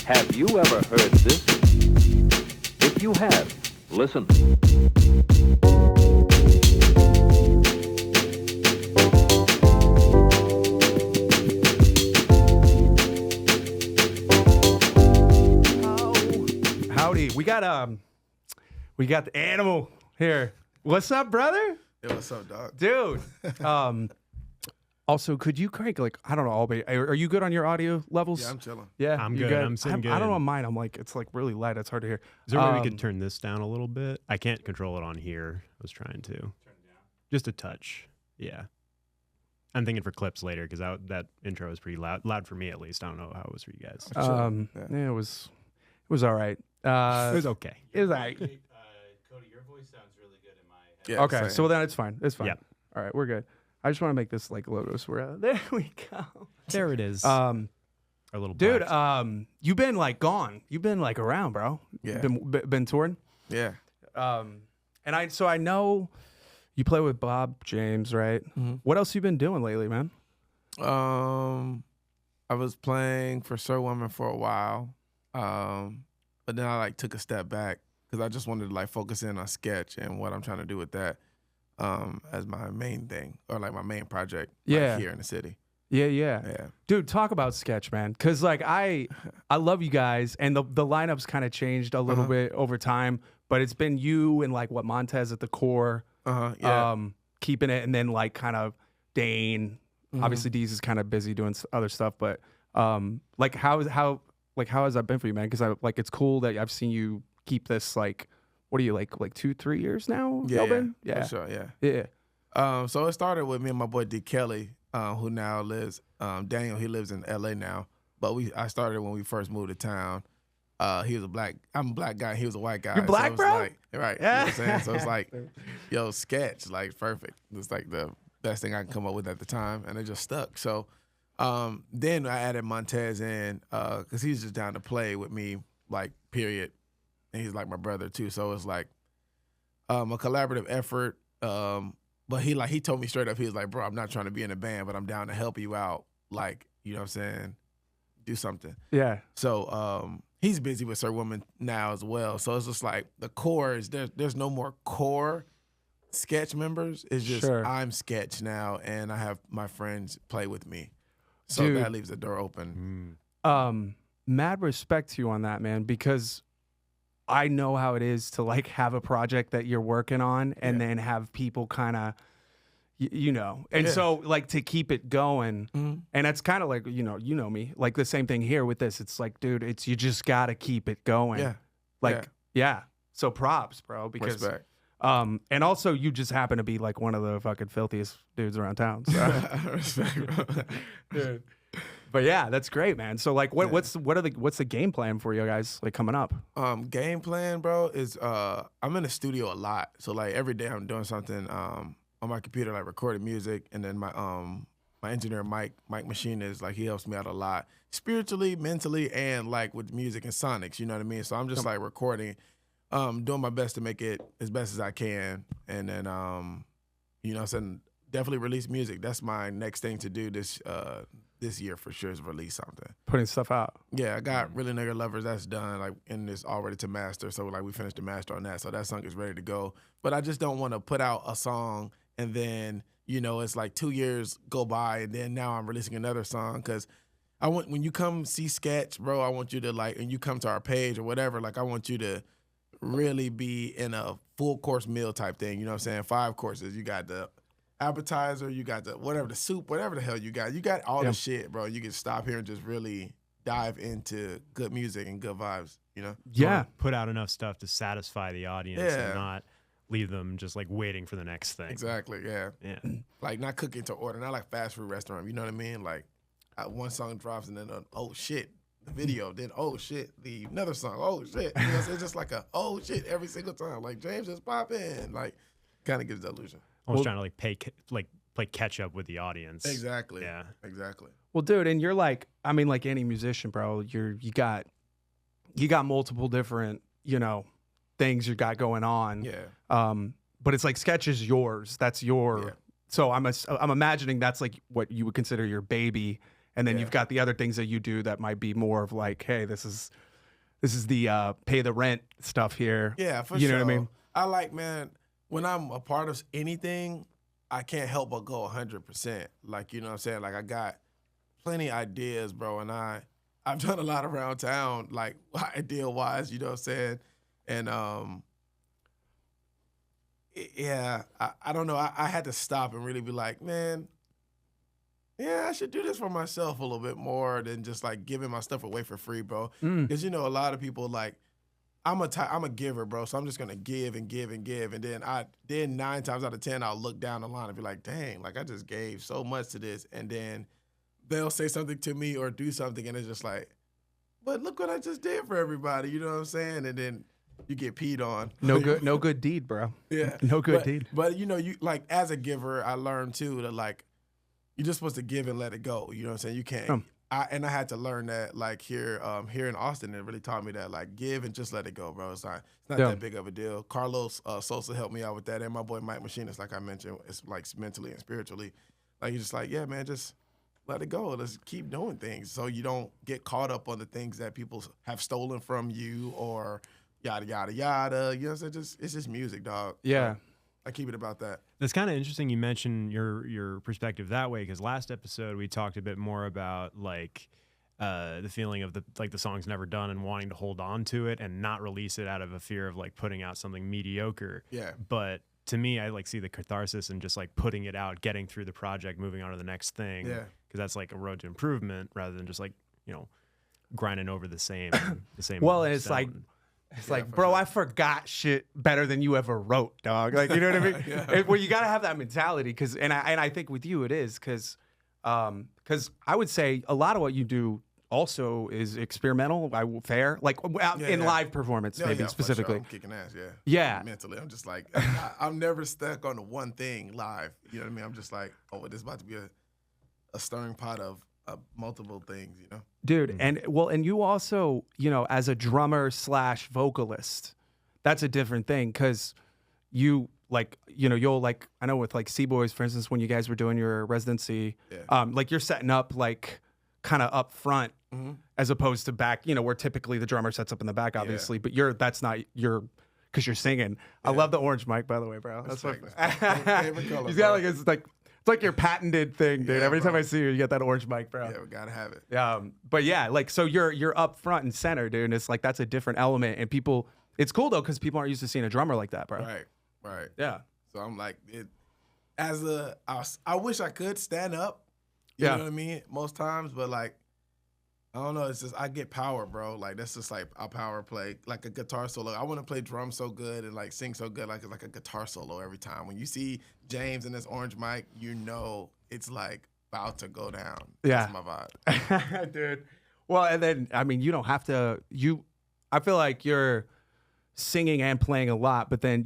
Have you ever heard this? If you have, listen. Howdy. We got the animal here. What's up, brother? Hey, what's up, dog? Dude. Also, could you crank, like, I don't know, are you good on your audio levels? Yeah, I'm chilling. Yeah, I'm you good. I'm sitting good. I don't know on mine. I'm like, it's like really light. It's hard to hear. Is there a way we could turn this down a little bit? I can't control it on here. I was trying to. Turn it down. Just a touch. Yeah. I'm thinking for clips later because that intro was pretty loud for me at least. I don't know how it was for you guys. Yeah, it was all right. It was okay. It was all right. Cody, your voice sounds really good in my head. Yeah, Okay, same. so then it's fine. It's fine. Yep. All right, we're good. I just want to make this like logo so we're there we go. There it is. Our little dude, box. you've been like gone. You've been like around, bro. Yeah. Been touring. Yeah. And I know you play with Bob James, right? Mm-hmm. What else you been doing lately, man? I was playing for Sir Woman for a while, but then I like took a step back because I just wanted to like focus in on sketch and what I'm trying to do with that as my main thing or like my main project like, here in the city. Yeah. Yeah. Dude, talk about sketch, man. Cause like I love you guys, and the lineup's kind of changed a little bit over time, but it's been you and like what Montez at the core, Yeah. keeping it, and then like kind of Dane. Obviously, Deez is kind of busy doing other stuff, but like how has that been for you, man? Because it's cool that I've seen you keep this like, what are you like 2-3 years now? Yeah. Melvin? Yeah. For sure. Yeah. So it started with me and my boy D. Kelly, who now lives Daniel. He lives in L.A. now, but I started when we first moved to town. He was I'm a black guy. He was a white guy. You're black, so bro? like, right. Yeah. You know what I'm saying? So it's like, yo, sketch, like perfect. It's like the best thing I can come up with at the time, and it just stuck. So then I added Montez in because he's just down to play with me, like, period. And he's like my brother too. So it's like a collaborative effort. But he told me straight up, he was like, bro, I'm not trying to be in a band, but I'm down to help you out. Like, you know what I'm saying? Do something. Yeah. So he's busy with Sir Woman now as well. So it's just like the core is there's no more core sketch members. It's just I'm sketch now, and I have my friends play with me. So Dude, that leaves the door open. Mad respect to you on that, man, because I know how it is to like have a project that you're working on and then have people kind of, you know, and so like to keep it going, and that's kind of like, you know me, like the same thing here with this. It's like, dude, you just got to keep it going. Yeah. Like, yeah. So props, bro, because, Respect. and also you just happen to be like one of the fucking filthiest dudes around town. So. Respect, bro. Dude. But yeah, that's great, man. So like, what's the game plan for you guys like coming up? Game plan, bro, is I'm in the studio a lot. So like every day I'm doing something on my computer, like recording music, and then my engineer Mike Machine is like he helps me out a lot spiritually, mentally, and like with music and sonics. You know what I mean? So I'm just like recording, doing my best to make it as best as I can, and then you know, so definitely release music. That's my next thing to do this year for sure, is release something. Putting stuff out. Yeah, I got Really Nigga Lovers, that's done, like, and it's all ready to master. So like we finished the master on that, so that song is ready to go. But I just don't want to put out a song and then, you know, it's like 2 years go by and then now I'm releasing another song, because I want, when you come see Sketch, bro, I want you to like, and you come to our page or whatever, like I want you to really be in a full course meal type thing. You know what I'm saying? 5 courses. You got the appetizer, you got the whatever, the soup, whatever the hell you got all the shit, bro. You can stop here and just really dive into good music and good vibes, you know? Yeah. Put out enough stuff to satisfy the audience and not leave them just like waiting for the next thing. Exactly, yeah. Like not cooking to order, not like fast food restaurant, you know what I mean? Like one song drops and then oh shit, the video, then oh shit, the another song, oh shit. You know, so it's just like a oh shit every single time. Like James is popping, like kind of gives the illusion. Almost trying to play catch up with the audience. Exactly. Yeah. Exactly. Well, dude, and you're like, I mean, like any musician, bro, you got multiple different, you know, things you got going on. Yeah. But it's like Sketch is yours. That's your. Yeah. So I'm imagining that's like what you would consider your baby, And then Yeah. you've got the other things that you do that might be more of like, hey, this is the pay the rent stuff here. Yeah, for You sure. know what I mean? I like, man, when I'm a part of anything, I can't help but go 100%. Like, you know what I'm saying? Like, I got plenty ideas, bro, and I've done a lot around town, like, idea-wise, you know what I'm saying? And, yeah, I don't know. I had to stop and really be like, man, yeah, I should do this for myself a little bit more than just, like, giving my stuff away for free, bro. Because, you know, a lot of people, like, I'm a giver, bro, so I'm just going to give and give and give. And then 9 times out of 10, I'll look down the line and be like, dang, like, I just gave so much to this. And then they'll say something to me or do something, and it's just like, but look what I just did for everybody, you know what I'm saying? And then you get peed on. No good deed, bro. Yeah. No good deed. But, you know, you like, as a giver, I learned, too, that, like, you're just supposed to give and let it go. You know what I'm saying? You can't. I had to learn that, like, here in Austin. It really taught me that, like, give and just let it go, bro. It's not that big of a deal. Carlos Sosa helped me out with that, and my boy Mike Machinist, like I mentioned, it's like mentally and spiritually. Like, he's just like, yeah, man, just let it go. Let's keep doing things so you don't get caught up on the things that people have stolen from you or yada, yada, yada. You know what I'm saying? It's just music, dog. Yeah. I keep it about that. That's kind of interesting you mentioned your perspective that way, because last episode we talked a bit more about like the feeling of the song's never done and wanting to hold on to it and not release it out of a fear of like putting out something mediocre. Yeah. But to me, I like see the catharsis and just like putting it out, getting through the project, moving on to the next thing. Yeah. Because that's like a road to improvement rather than just like, you know, grinding over the same Well, and it's stone. like, for bro, sure. I forgot shit better than you ever wrote, dog. Like, you know what I mean? Well, you got to have that mentality because, and I think with you it is because I would say a lot of what you do also is experimental. Fair, like in live performance, maybe for specifically. sure. I'm kicking ass, yeah. Yeah. Mentally, I'm just like, I'm never stuck on the one thing live. You know what I mean? I'm just like, oh, this is about to be a stirring pot of multiple things, you know? Dude, and you also, you know, as a drummer / vocalist, that's a different thing because you like, you know, you'll like, I know with like C-Boys, for instance, when you guys were doing your residency, like you're setting up like kind of up front as opposed to back, you know, where typically the drummer sets up in the back, obviously, but that's not your, because you're singing. I love the orange mic, by the way, bro. That's my favorite color. He's got like, it's like your patented thing, dude. Yeah, Every bro. time I see you, you get that orange mic, bro. Yeah, we gotta have it. But yeah, like, so you're up front and center, dude. And it's like, that's a different element. And people, it's cool though, because people aren't used to seeing a drummer like that, bro. Right. Yeah. So I'm like, I wish I could stand up. You know what I mean? Most times, but like, I don't know. It's just I get power, bro. Like that's just like a power play, like a guitar solo. I want to play drums so good and like sing so good, like it's like a guitar solo every time. When you see James and this orange mic, you know it's like about to go down. Yeah. That's my vibe. Dude. Well, and then I mean, you don't have to. I feel like you're singing and playing a lot, but then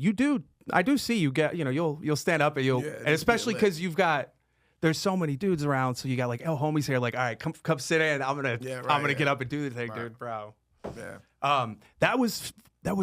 I do see you get. You know, you'll stand up and and especially because you've got. There's so many dudes around, so you got like homies here. Like, all right, come sit in. I'm gonna get up and do the thing, dude, bro. Yeah. That was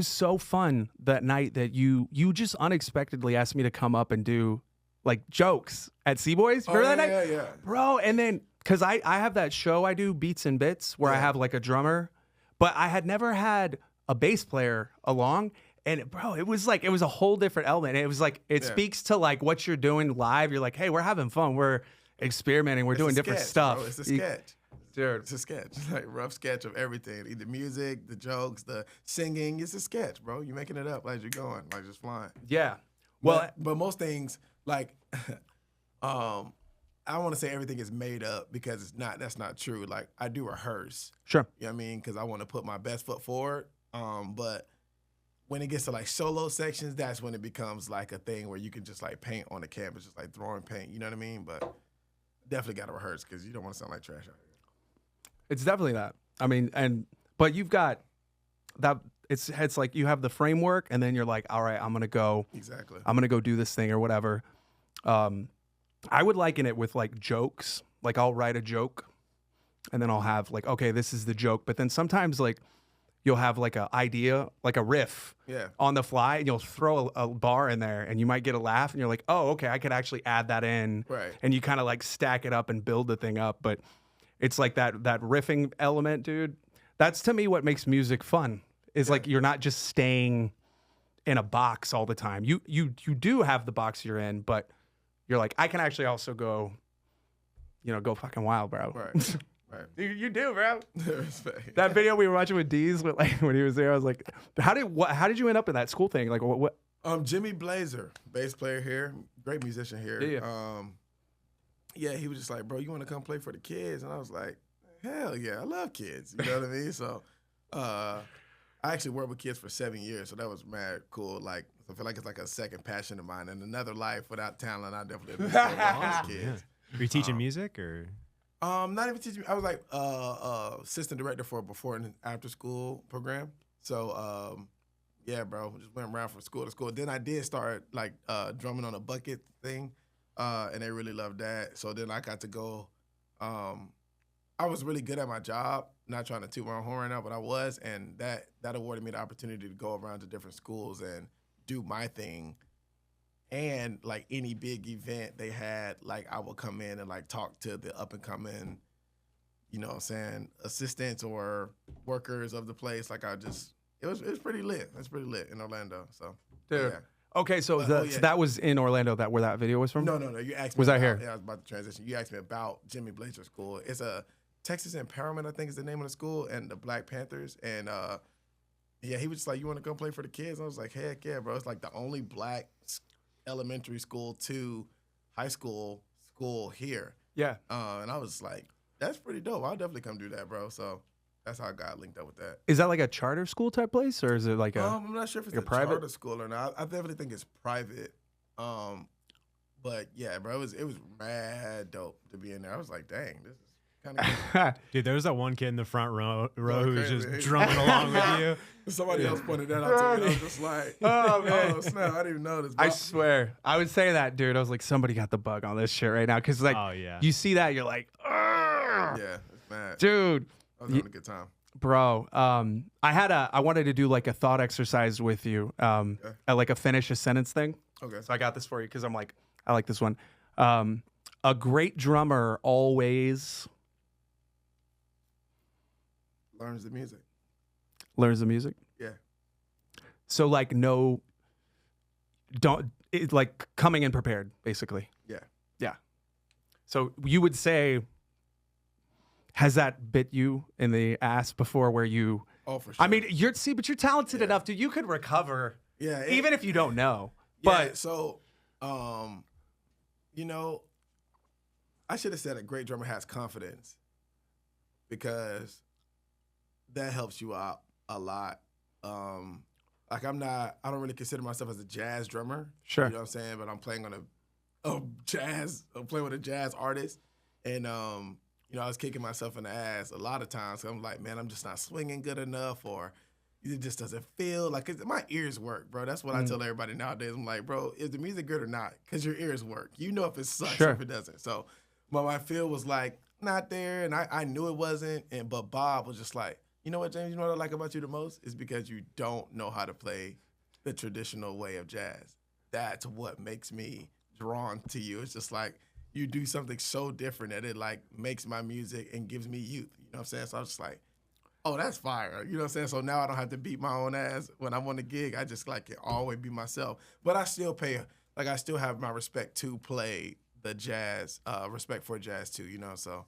so fun that night that you just unexpectedly asked me to come up and do like jokes at C-Boys. Remember that night? Yeah. Bro, and then because I have that show I do, Beats and Bits, where I have like a drummer, but I had never had a bass player along. And bro, it was a whole different element. It was like, it speaks to like what you're doing live. You're like, hey, we're having fun. We're experimenting. We're doing different stuff. Bro. It's a sketch. Dude. It's a sketch. Like rough sketch of everything. Either music, the jokes, the singing. It's a sketch, bro. You're making it up as you're going, like just flying. Yeah. Well, but most things, like, I don't want to say everything is made up because it's not. That's not true. Like I do rehearse. Sure. You know what I mean? Because I want to put my best foot forward. But when it gets to like solo sections, that's when it becomes like a thing where you can just like paint on the canvas, just like throwing paint. You know what I mean? But definitely got to rehearse because you don't want to sound like trash out here. it's definitely that. I mean, but you've got that. It's like you have the framework, and then you're like, all right, I'm gonna go do this thing or whatever. I would liken it with like jokes. Like I'll write a joke, and then I'll have like, okay, this is the joke. But then sometimes like you'll have like an idea, like a riff on the fly, and you'll throw a bar in there, and you might get a laugh, and you're like, oh, okay, I could actually add that in. Right. And you kind of like stack it up and build the thing up. But it's like that riffing element, dude. That's to me what makes music fun. Is like you're not just staying in a box all the time. You do have the box you're in, but you're like, I can actually also go, go fucking wild, bro. Right. Right. You do, bro. Respect. That video we were watching with Deez, when he was there, I was like, how did you end up in that school thing? Like, what? Jimmy Blazer, bass player here, great musician here. Yeah. He was just like, bro, you want to come play for the kids? And I was like, hell yeah, I love kids. You know what I mean? So, I actually worked with kids for 7 years, so that was mad cool. Like, I feel like it's like a second passion of mine. In another life without talent, I definitely would have kids. Yeah. Were you teaching music or? Not even teaching. I was like assistant director for a before and after school program. So yeah, bro, just went around from school to school. Then I did start like drumming on a bucket thing, and they really loved that. So then I got to go. I was really good at my job. Not trying to toot my own horn right now, but I was, and that awarded me the opportunity to go around to different schools and do my thing. And like any big event they had, like I would come in and like talk to the up and coming, assistants or workers of the place. Like it was pretty lit. It's pretty lit in Orlando. So Dude. yeah. Okay, so that was in Orlando, where that video was from? No. You asked me. Was that here? Yeah, I was about to transition. You asked me about Jimmy Blazer School. It's a Texas Empowerment, I think is the name of the school, and the Black Panthers. And he was just like, you want to come play for the kids? I was like, heck yeah, bro. It's like the only black elementary school to high school here. Yeah. And I was like, that's pretty dope. I'll definitely come do that, bro. So that's how I got linked up with that. Is that like a charter school type place, or is it like I'm not sure if it's like a private charter school or not. I definitely think it's private. But yeah, bro, it was mad dope to be in there. I was like, dang, this is kind of Dude, there was that one kid in the front row who was just drumming along with you. Somebody else pointed that out to me. I was just like, oh man, oh snap, I didn't even notice. I swear, I would say that, dude. I was like, somebody got the bug on this shit right now, because like, you see that, you're like, yeah, it's mad, dude. I was having a good time. Bro, I wanted to do like a thought exercise with you, at like a finish a sentence thing. Okay. So I got this for you because I'm like, I like this one. A great drummer always learns the music. Learns the music. Yeah. So like like coming in prepared, basically. Yeah. Yeah. So you would say, has that bit you in the ass before where you? Oh, for sure. I mean, but you're talented enough, dude. You could recover. Yeah. Even if you don't know. Yeah, But so, I should have said a great drummer has confidence, because that helps you out a lot. Like I don't really consider myself as a jazz drummer. Sure. You know what I'm saying? But I'm playing on I'm playing with a jazz artist, and I was kicking myself in the ass a lot of times. So I'm like, man, I'm just not swinging good enough, or it just doesn't feel like my ears work, bro. That's what I tell everybody nowadays. I'm like, bro, is the music good or not? Because your ears work. You know if it sucks or if it doesn't. So, but my feel was like not there, and I knew it wasn't. But Bob was just like, you know what, James? You know what I like about you the most is because you don't know how to play the traditional way of jazz. That's what makes me drawn to you. It's just like you do something so different that it like makes my music and gives me youth. You know what I'm saying? So I was just like, oh, that's fire. You know what I'm saying? So now I don't have to beat my own ass when I'm on the gig. I just like can always be myself. But I still I still have my respect to play the jazz, respect for jazz too, so.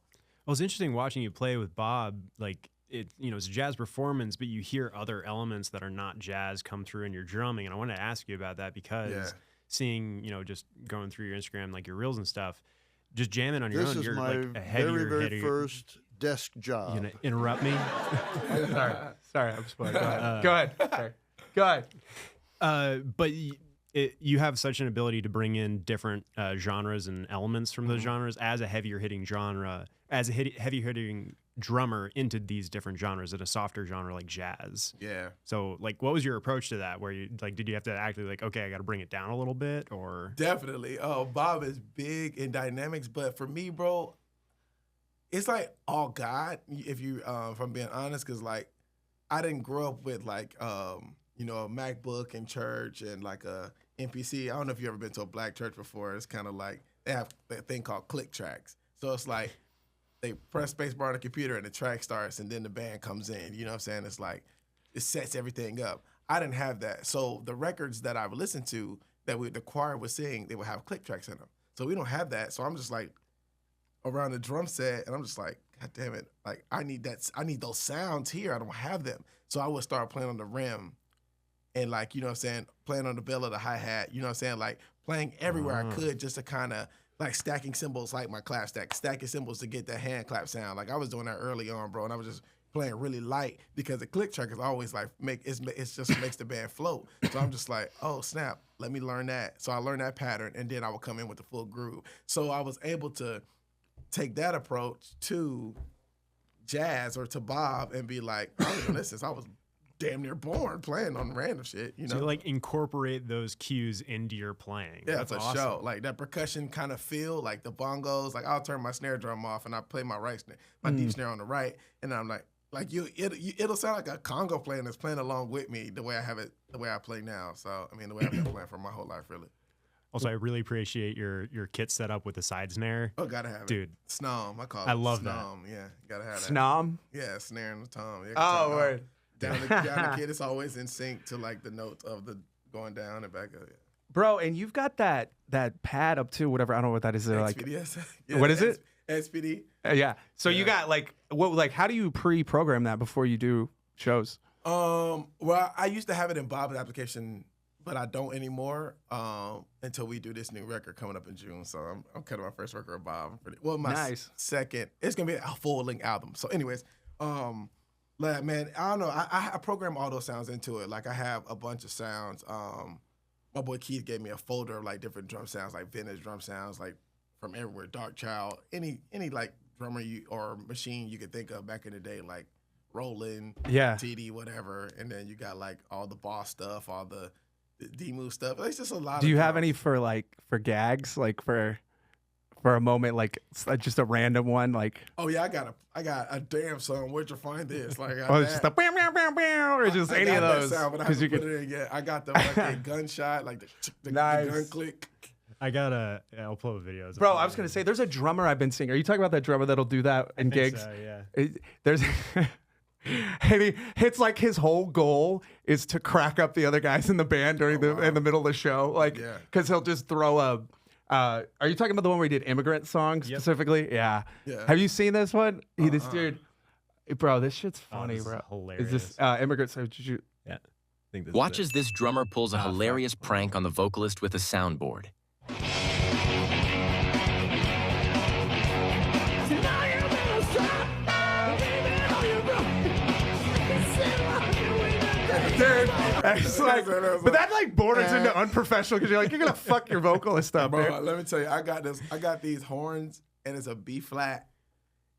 Well, it's interesting watching you play with Bob. Like, it's a jazz performance, but you hear other elements that are not jazz come through in your drumming. And I wanted to ask you about that because seeing, just going through your Instagram, like your reels and stuff, just jamming on your own, you're like a heavier very first desk job. You gonna interrupt me? Sorry, I'm spoiled. Go ahead. Sorry. Go ahead. But you have such an ability to bring in different genres and elements from those genres as a heavier hitting genre, as a heavy hitting drummer into these different genres in a softer genre like jazz. Yeah. So like, what was your approach to that? Where you like, did you have to actually like, okay, I got to bring it down a little bit, or? Definitely. Oh, Bob is big in dynamics, but for me, bro, it's like all God. If I'm being honest, because like I didn't grow up with like a MacBook in church and like a MPC. I don't know if you've ever been to a black church before. It's kind of like they have that thing called click tracks. So it's like they press spacebar on the computer and the track starts and then the band comes in. You know what I'm saying? It's like it sets everything up. I didn't have that. So the records that I would listen to that the choir would sing, they would have click tracks in them. So we don't have that. So I'm just like around the drum set and I'm just like, God damn it. Like I need those sounds here. I don't have them. So I would start playing on the rim and like, you know what I'm saying, playing on the bell of the hi-hat, you know what I'm saying, like playing everywhere I could just to kind of like stacking cymbals like my clap stack, stacking cymbals to get that hand clap sound. Like I was doing that early on, bro, and I was just playing really light because the click track is always like it just makes the band float. So I'm just like, oh snap, let me learn that. So I learned that pattern, and then I would come in with the full groove. So I was able to take that approach to jazz or to Bob and be like, I was doing this since I was damn near born playing on random shit, you know. So you like incorporate those cues into your playing. Yeah, That's for awesome. sure. Like that percussion kind of feel, like the bongos. Like I'll turn my snare drum off and I play my right snare, my deep snare on the right, and I'm like it'll sound like a congo playing that's playing along with me the way I have it, the way I play now. So I mean, the way I've been playing for my whole life, really. Also, I really appreciate your kit setup with the side snare. Oh, gotta have it, dude. Snom, I call it. I love Snom. Yeah, gotta have that. Snom? Yeah, snare and the tom. Yeah, Oh, word. Down the kid, it's always in sync to like the notes of the going down and back up. Yeah. Bro, and you've got that pad up too, whatever. I don't know what that is. Like, XPD, what is it? SPD. Yeah. So you got like how do you pre-program that before you do shows? Well, I used to have it in Bob's application, but I don't anymore until we do this new record coming up in June. So I'm cutting my first record with Bob. My second. It's gonna be a full length album. So, anyways, like, man, I don't know. I program all those sounds into it. Like I have a bunch of sounds. My boy Keith gave me a folder of like different drum sounds, like vintage drum sounds, like from everywhere. Dark Child, any like drummer or machine you could think of back in the day, like Roland, TD, whatever. And then you got like all the Boss stuff, all the D-Move stuff. It's just a lot. Do you have any for gags, like for a moment, like just a random one, like? Oh yeah, I got a damn song. Where'd you find this? Like, it's just a bam bam bam bam, or just any of those. But I haven't put it in yet. I got the fucking gunshot, like the gun click. I'll upload videos. Bro, I was gonna say, there's a drummer I've been seeing. Are you talking about that drummer that'll do that in gigs? So, yeah. There's. And it's like his whole goal is to crack up the other guys in the band during in the middle of the show, like, because he'll just throw a. Are you talking about the one where he did Immigrant Song specifically? Yeah. Have you seen this one? This dude, bro, this shit's funny, bro. Hilarious. Is this Immigrant Song? Yeah. I think this Watch as this drummer pulls a hilarious prank on the vocalist with a soundboard. Dude, it's like, but that like borders into unprofessional because you're gonna fuck your vocalist up, bro. Dude. Let me tell you, I got these horns and it's a B flat,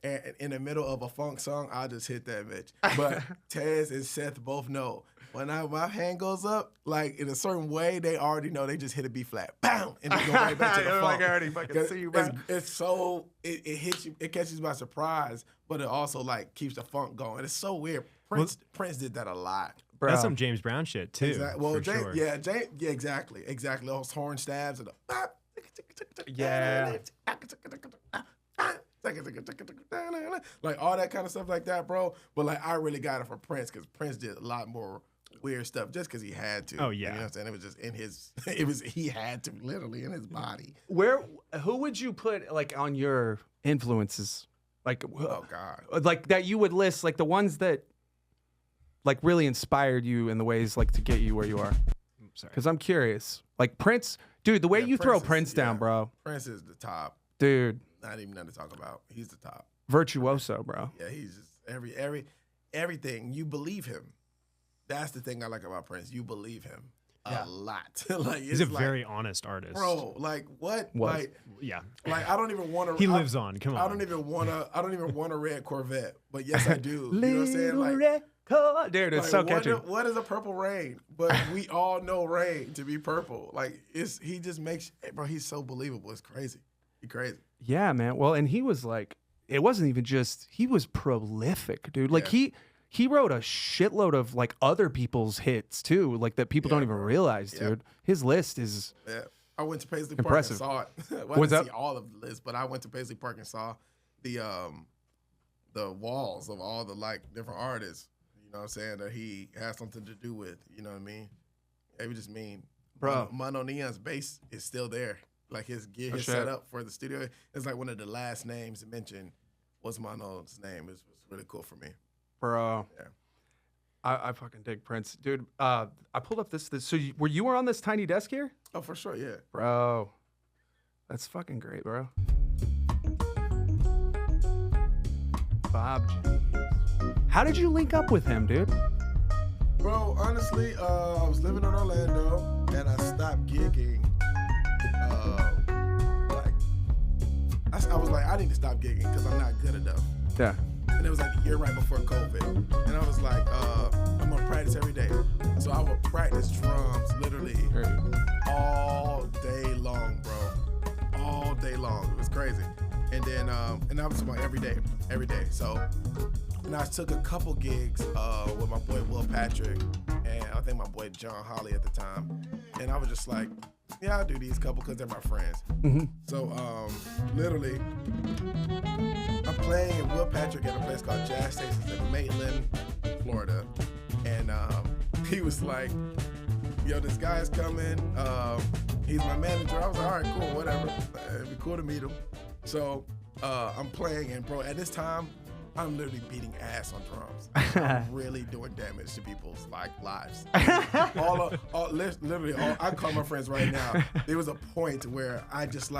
and in the middle of a funk song, I'll just hit that bitch. But Tez and Seth both know when my hand goes up, like in a certain way, they already know they just hit a B flat, bam, and they go right back to the funk. Like I already fucking see you, bro. It's so it hits you, it catches you by surprise, but it also like keeps the funk going. It's so weird. Prince did that a lot. Bro. That's some James Brown shit too. Exactly. Well, sure. yeah, exactly. Those horn stabs and like all that kind of stuff like that, bro. But like I really got it from Prince because Prince did a lot more weird stuff just because he had to. Oh yeah, you know what I'm saying? It was just in his. He had to literally in his body. Who would you put like on your influences? Like oh god, like that you would list like the ones that like really inspired you in the ways like to get you where you are. Because I'm curious. Like Prince, dude, the way you throw Prince down, bro. Prince is the top. Dude. Not even nothing to talk about. He's the top. Virtuoso, bro. Yeah, he's just everything. You believe him. That's the thing I like about Prince. You believe him a lot. Like he's a very honest artist. Bro, like what? Like yeah. Like I don't even want to He lives on. Come on. I don't even want a red Corvette. But yes I do. You know what I'm saying? Like dude, it's so catchy. What is a purple rain? But we all know rain to be purple. Like he just makes bro, he's so believable. It's crazy. He's crazy. Yeah, man. Well, and he was like, it wasn't even just, he was prolific, dude. Like he wrote a shitload of like other people's hits too, like that people don't even realize, dude. His list is I went to Paisley impressive. Park and saw it. Well, I didn't see all of the list, but I went to Paisley Park and saw the the walls of all the like different artists, you know what I'm saying, that he has something to do with, you know what I mean? It would just mean, Bro. Mono Neon's bass is still there. Like his gear, his shit. setup for the studio, it's like one of the last names mentioned was Mono's name. It's really cool for me. Bro. Yeah. I fucking dig Prince. Dude, I pulled up this. So you were on this tiny desk here? Oh, for sure, yeah. Bro. That's fucking great, bro. Bob James. How did you link up with him, dude? Bro, honestly, I was living in Orlando and I stopped gigging. I was like, I need to stop gigging because I'm not good enough. Yeah. And it was like the year right before COVID. And I was like, I'm gonna practice every day. So I would practice drums literally all day long, bro. All day long. It was crazy. And then, and I was about every day. So, and I took a couple gigs with my boy Will Patrick and I think my boy John Holly at the time. And I was just like, yeah, I'll do these couple because they're my friends. Mm-hmm. So, literally, I'm playing Will Patrick at a place called Jazz Stations in Maitland, Florida. And he was like, yo, this guy's coming. He's my manager. I was like, all right, cool, whatever. It'd be cool to meet him. So I'm playing, and bro, at this time, I'm literally beating ass on drums. I'm really doing damage to people's lives. Literally, I call my friends right now. There was a point where I just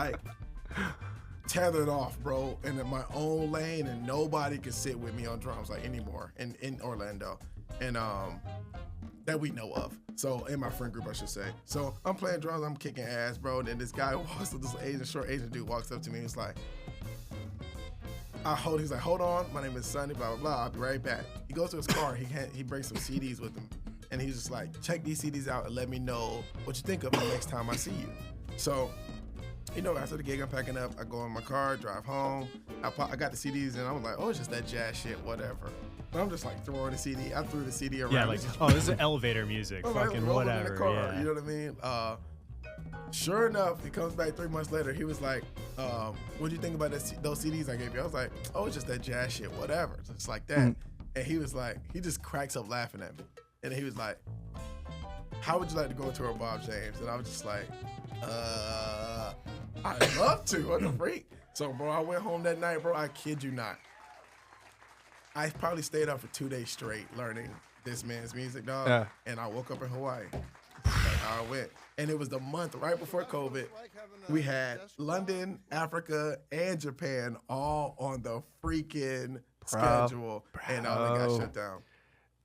tethered off, bro, and in my own lane, and nobody could sit with me on drums anymore in Orlando, and that we know of. So in my friend group, I should say. So I'm playing drums, I'm kicking ass, bro. And then this guy walks up, this short Asian dude walks up to me and he's like, he's like, hold on, my name is Sonny, blah, blah, blah, I'll be right back. He goes to his car, he brings some CDs with him, and he's just like, check these CDs out and let me know what you think of them next time I see you. So, after the gig, I'm packing up, I go in my car, drive home, I got the CDs, and I'm like, oh, it's just that jazz shit, whatever. But I'm just throwing the CD, I threw the CD around. Yeah, this is elevator music, fucking whatever. Car, yeah. You know what I mean? Sure enough, he comes back 3 months later. He was like, what do you think about those CDs I gave you? I was like, oh, it's just that jazz shit, whatever. Just like that. Mm-hmm. And he was like, he just cracks up laughing at me. And he was like, how would you like to go on tour with Bob James? And I was just like, I'd love to. What the freak? So, bro, I went home that night, bro. I kid you not. I probably stayed up for 2 days straight learning this man's music, dog. Yeah. And I woke up in Hawaii. That's how I went. And it was the month right before COVID. We had London, Africa, and Japan all on the freaking schedule. And all they got shut down.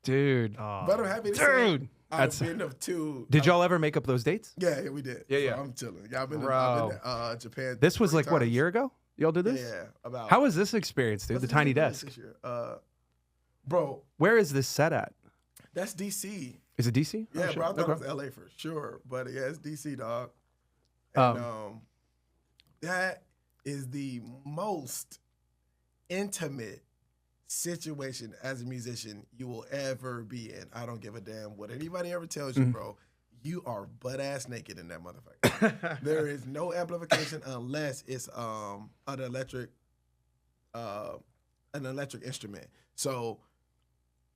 Dude. But I'm happy to say I've been to 2. Did y'all ever make up those dates? Yeah, we did. Yeah. So I'm chilling. Yeah, I've been to Japan. This was 3 like, times. what, a year ago? Y'all did this? Yeah. How was this experience, dude? The tiny desk. This year? Bro. Where is this set at? That's DC. Is it DC? Yeah, bro. I thought it was LA for sure. But yeah, it's DC, dog. And that is the most intimate situation as a musician you will ever be in. I don't give a damn what anybody ever tells you, bro. You are butt ass naked in that motherfucker. There is no amplification unless it's an electric instrument. So,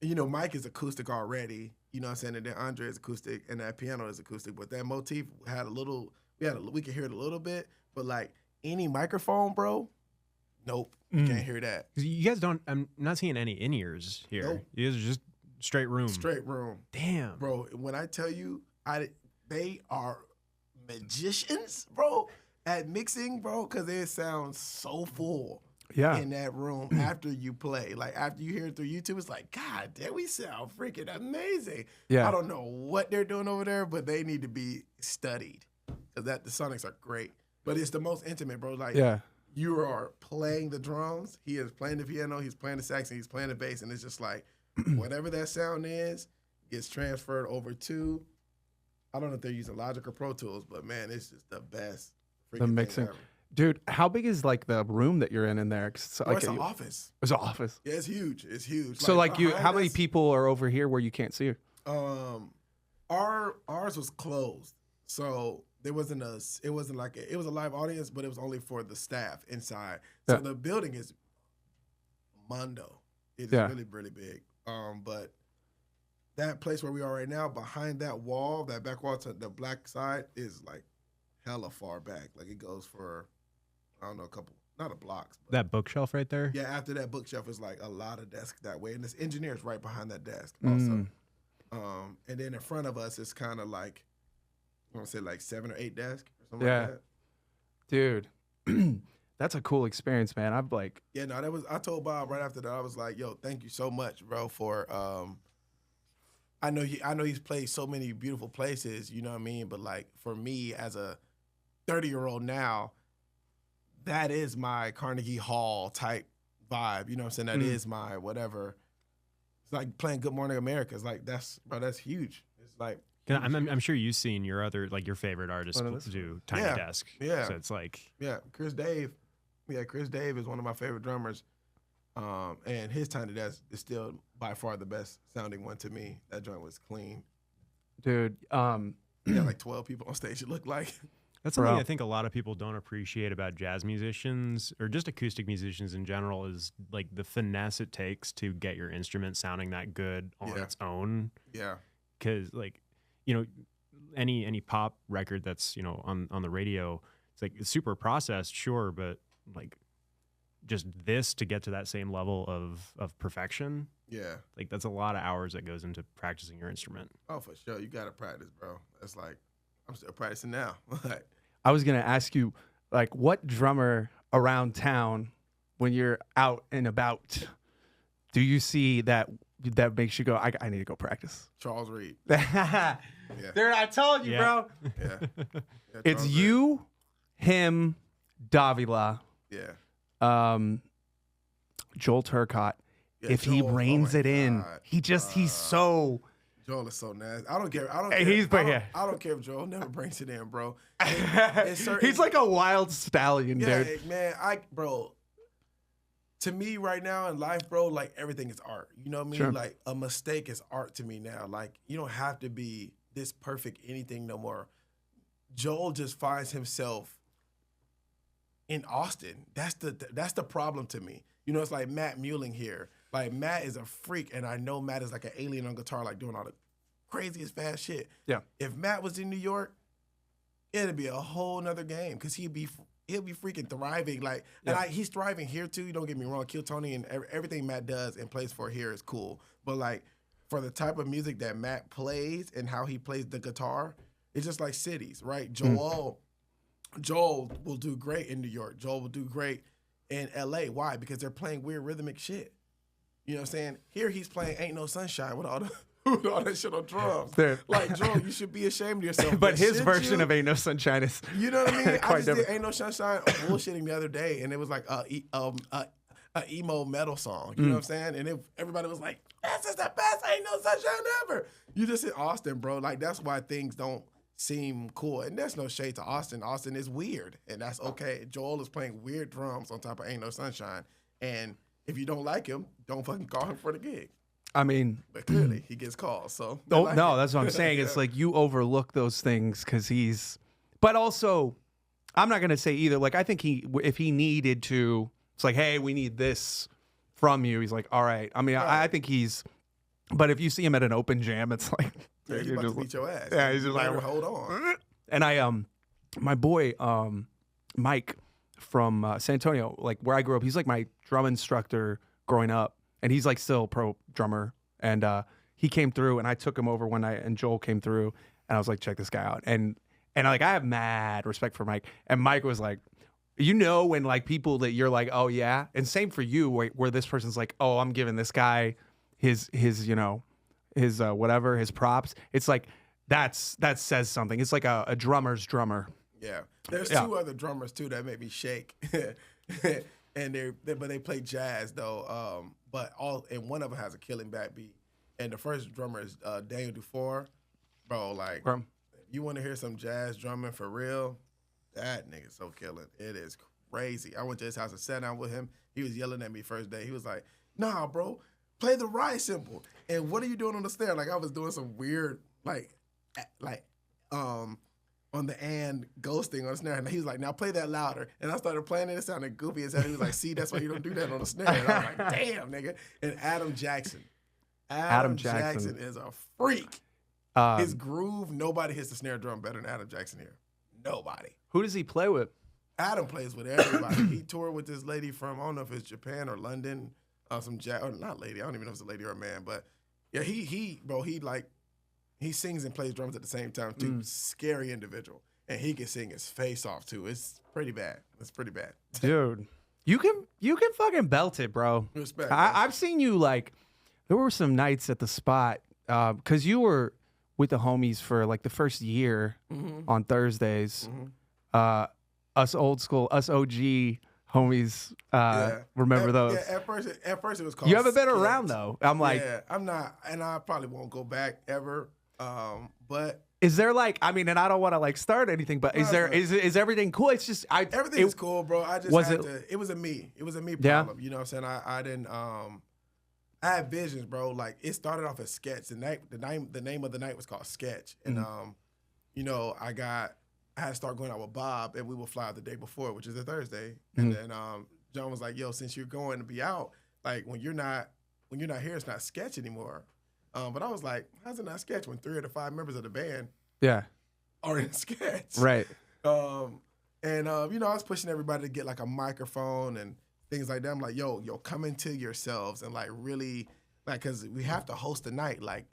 Mike is acoustic already. You know what I'm saying? And then Andre is acoustic, and that piano is acoustic. But that motif had we could hear it a little bit, but any microphone, bro, nope, you can't hear that. You guys don't. I'm not seeing any in-ears here. Nope. You guys are just straight room. Straight room. Damn, bro. When I tell you, they are magicians, bro, at mixing, bro, because they sound so full. Yeah. In that room after you play. After you hear it through YouTube, it's like, God damn, we sound freaking amazing. Yeah. I don't know what they're doing over there, but they need to be studied. Because the sonics are great. But it's the most intimate, bro. You are playing the drums, he is playing the piano, he's playing the sax, and he's playing the bass, and it's just whatever that sound is gets transferred over to, I don't know if they're using Logic or Pro Tools, but man, it's just the best freaking the mixing. thing ever. Dude, how big is the room that you're in there? It's an office. It's an office. Yeah, it's huge. It's huge. So how many people are over here where you can't see her? Ours was closed, so it was a live audience, but it was only for the staff inside. So the building is Mondo. It's Yeah. really, really big. But that place where we are right now, behind that wall, that back wall to the black side is like hella far back. Like it goes for, I don't know, a couple, not a blocks. But That bookshelf right there. yeah, after that bookshelf is like a lot of desks that way. And this engineer's right behind that desk also. And then in front of us is kind of like, I want to say like 7 or 8 desks or something Yeah. like that. Dude, that's a cool experience, man. I'm like, Yeah, no, that was. I told Bob right after that. I was like, "Yo, thank you so much, bro, for." I know he's played so many beautiful places. You know what I mean? But like for me, as a 30-year-old now, that is my Carnegie Hall type vibe. You know what I'm saying? That is my whatever. It's like playing Good Morning America. It's like that's huge. It's like. I'm sure you've seen your other, like your favorite artists do Tiny Yeah. Desk. Yeah. So it's like, Yeah, Chris Dave. Yeah, Chris Dave is one of my favorite drummers. And his Tiny Desk is still by far the best sounding one to me. That joint was clean. dude, He had like 12 people on stage, it looked like. that's something Bro. I think a lot of people don't appreciate about jazz musicians or just acoustic musicians in general is like the finesse it takes to get your instrument sounding that good on Yeah. its own. Yeah. Because like, you know, any pop record that's, you know, on the radio, it's like it's super processed, sure, but like just this to get to that same level of perfection, Yeah. like that's a lot of hours that goes into practicing your instrument. Oh, for sure. You got to practice, bro. That's like, I'm still practicing now. Like, I was gonna ask you, like, what drummer around town, when you're out and about, do you see that makes you go, I need to go practice? Charles Reed. Dude, Yeah. I told you, Yeah. bro. Yeah. Yeah, It's Charles you, him, Davila, Reed. Yeah. Joel Turcotte. Yeah, If he Joel, oh reins my it in, God. he's so. Joel is so nasty. I don't care. I don't Hey, care. I don't care if Joel never brings it in, bro. He's like a wild stallion, Yeah, dude. man, bro. To me, right now in life, bro, like everything is art. You know what I mean? Sure. Like a mistake is art to me now. Like you don't have to be this perfect anything no more. Joel just finds himself in Austin. That's the problem to me. You know, it's like Matt Muelling here. Like Matt is a freak, and I know Matt is like an alien on guitar, like doing all the craziest fast shit. Yeah. If Matt was in New York, it'd be a whole nother game because he'll be freaking thriving. Like, and he's thriving here too. Don't get me wrong. Kill Tony and everything Matt does and plays for here is cool. But like for the type of music that Matt plays and how he plays the guitar, it's just like cities, right? Joel will do great in New York. Joel will do great in LA. Why? Because they're playing weird rhythmic shit. You know what I'm saying? Here he's playing Ain't No Sunshine with all that shit on drums. Dude. Like, Joel, you should be ashamed of yourself. But his should version you? of Ain't No Sunshine is. You know what I mean? I quite just did different. Ain't No Sunshine bullshitting the other day, and it was like a emo metal song. You know what I'm saying? And everybody was like, "This is the best Ain't No Sunshine ever." You just in Austin, bro. Like that's why things don't seem cool. And there's no shade to Austin. Austin is weird, and that's okay. Joel is playing weird drums on top of Ain't No Sunshine, and if you don't like him, don't fucking call him for the gig. I mean, But clearly, he gets calls. So they oh like no, it. that's what I'm saying. It's like you overlook those things because he's. But also, I'm not gonna say either. Like I think if he needed to, it's like, hey, we need this from you. He's like, all right. I mean, I think he's. But if you see him at an open jam, it's like Yeah, he's you're about to just beat your ass. yeah, he's just You like, better hold on. And I my boy Mike from San Antonio, like where I grew up, he's like my drum instructor growing up, and he's like still a pro drummer. And he came through, and I took him over one night, and Joel came through, and I was like, check this guy out. And like I have mad respect for Mike, and Mike was like, you know, when like people that you're like, oh yeah, and same for you, where this person's like, oh, I'm giving this guy his you know his whatever his props. It's like that says something. It's like a drummer's drummer. Yeah, there's two other drummers too that make me shake, and they play jazz though. And one of them has a killing backbeat, and the first drummer is Daniel Dufour, bro. Like, you want to hear some jazz drumming for real? That nigga's so killing. It is crazy. I went to his house and sat down with him. He was yelling at me first day. He was like, "Nah, bro, play the ride cymbal." And what are you doing on the snare? Like I was doing some weird on the and ghosting on the snare. And he was like, now play that louder. And I started playing it. It sounded goofy as hell. He was like, see, that's why you don't do that on the snare. And I was like, damn, nigga. And Adam Jackson. Adam Jackson is a freak. His groove, nobody hits the snare drum better than Adam Jackson here. Nobody. Who does he play with? Adam plays with everybody. He toured with this lady from, I don't know if it's Japan or London. Or not lady. I don't even know if it's a lady or a man. But yeah, he sings and plays drums at the same time too. Scary individual. And he can sing his face off too. It's pretty bad. It's pretty bad. Dude, you can fucking belt it, bro. Respect. I've seen you like, there were some nights at the spot, because you were with the homies for like the first year on Thursdays. Us old school, us OG homies, remember those? Yeah, at first it was called You haven't been Sketch. around though. I'm like, yeah, I'm not, and I probably won't go back ever. But is there like, I mean, and I don't want to like start anything, but is everything cool? It's just everything is cool, bro. I just it was a me problem. Yeah. You know what I'm saying? I didn't I had visions, bro. Like it started off as Sketch. The name of the night was called Sketch. And you know, I had to start going out with Bob, and we would fly out the day before, which is a Thursday. And then John was like, yo, since you're going to be out, like when you're not here, it's not Sketch anymore. But I was like, how's it not Sketch when 3 of the 5 members of the band are in Sketch? Right. You know, I was pushing everybody to get like a microphone and things like that. I'm like, yo, come into yourselves and like really, like, cause we have to host a night. Like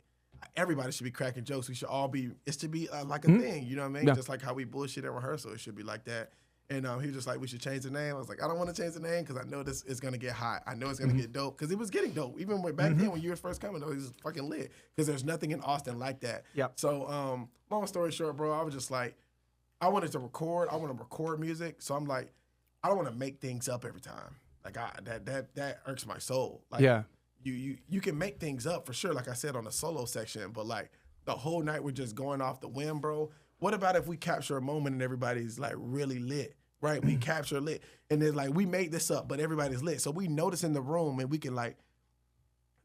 everybody should be cracking jokes. We should all be, it should be like a thing, you know what I mean? Yeah. Just like how we bullshit at rehearsal, it should be like that. And he was just like, we should change the name. I was like, I don't want to change the name because I know this is going to get hot. I know it's going to get dope because it was getting dope. Even back then when you were first coming, though, it was fucking lit because there's nothing in Austin like that. Yep. So long story short, bro, I was just like, I wanted to record. I want to record music. So I'm like, I don't want to make things up every time. Like that irks my soul. Like, Yeah. You can make things up for sure, like I said on the solo section, but like the whole night we're just going off the whim, bro. What about if we capture a moment and everybody's like really lit, right? We capture lit, and then like we made this up, but everybody's lit, so we notice in the room and we can like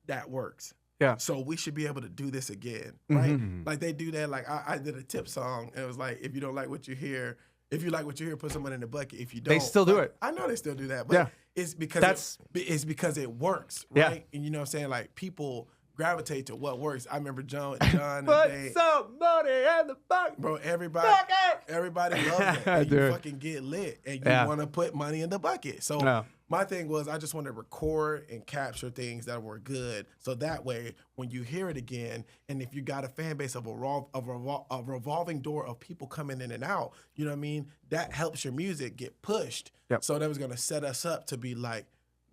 that works. Yeah. So we should be able to do this again, right? Like they do that. Like I did a tip song, and it was like, if you don't like what you hear. If you like what you hear, put someone in the bucket. If you don't, They still do it. I know they still do that, but it's because it works, right? Yeah. And you know what I'm saying? Like people gravitate to what works. I remember John and Put they, some money in the bucket. bro, everybody loves it. And you fucking get lit and you want to put money in the bucket. So my thing was I just wanted to record and capture things that were good. So that way, when you hear it again, and if you got a fan base of a revolving door of people coming in and out, you know what I mean? That helps your music get pushed. Yep. So that was going to set us up to be like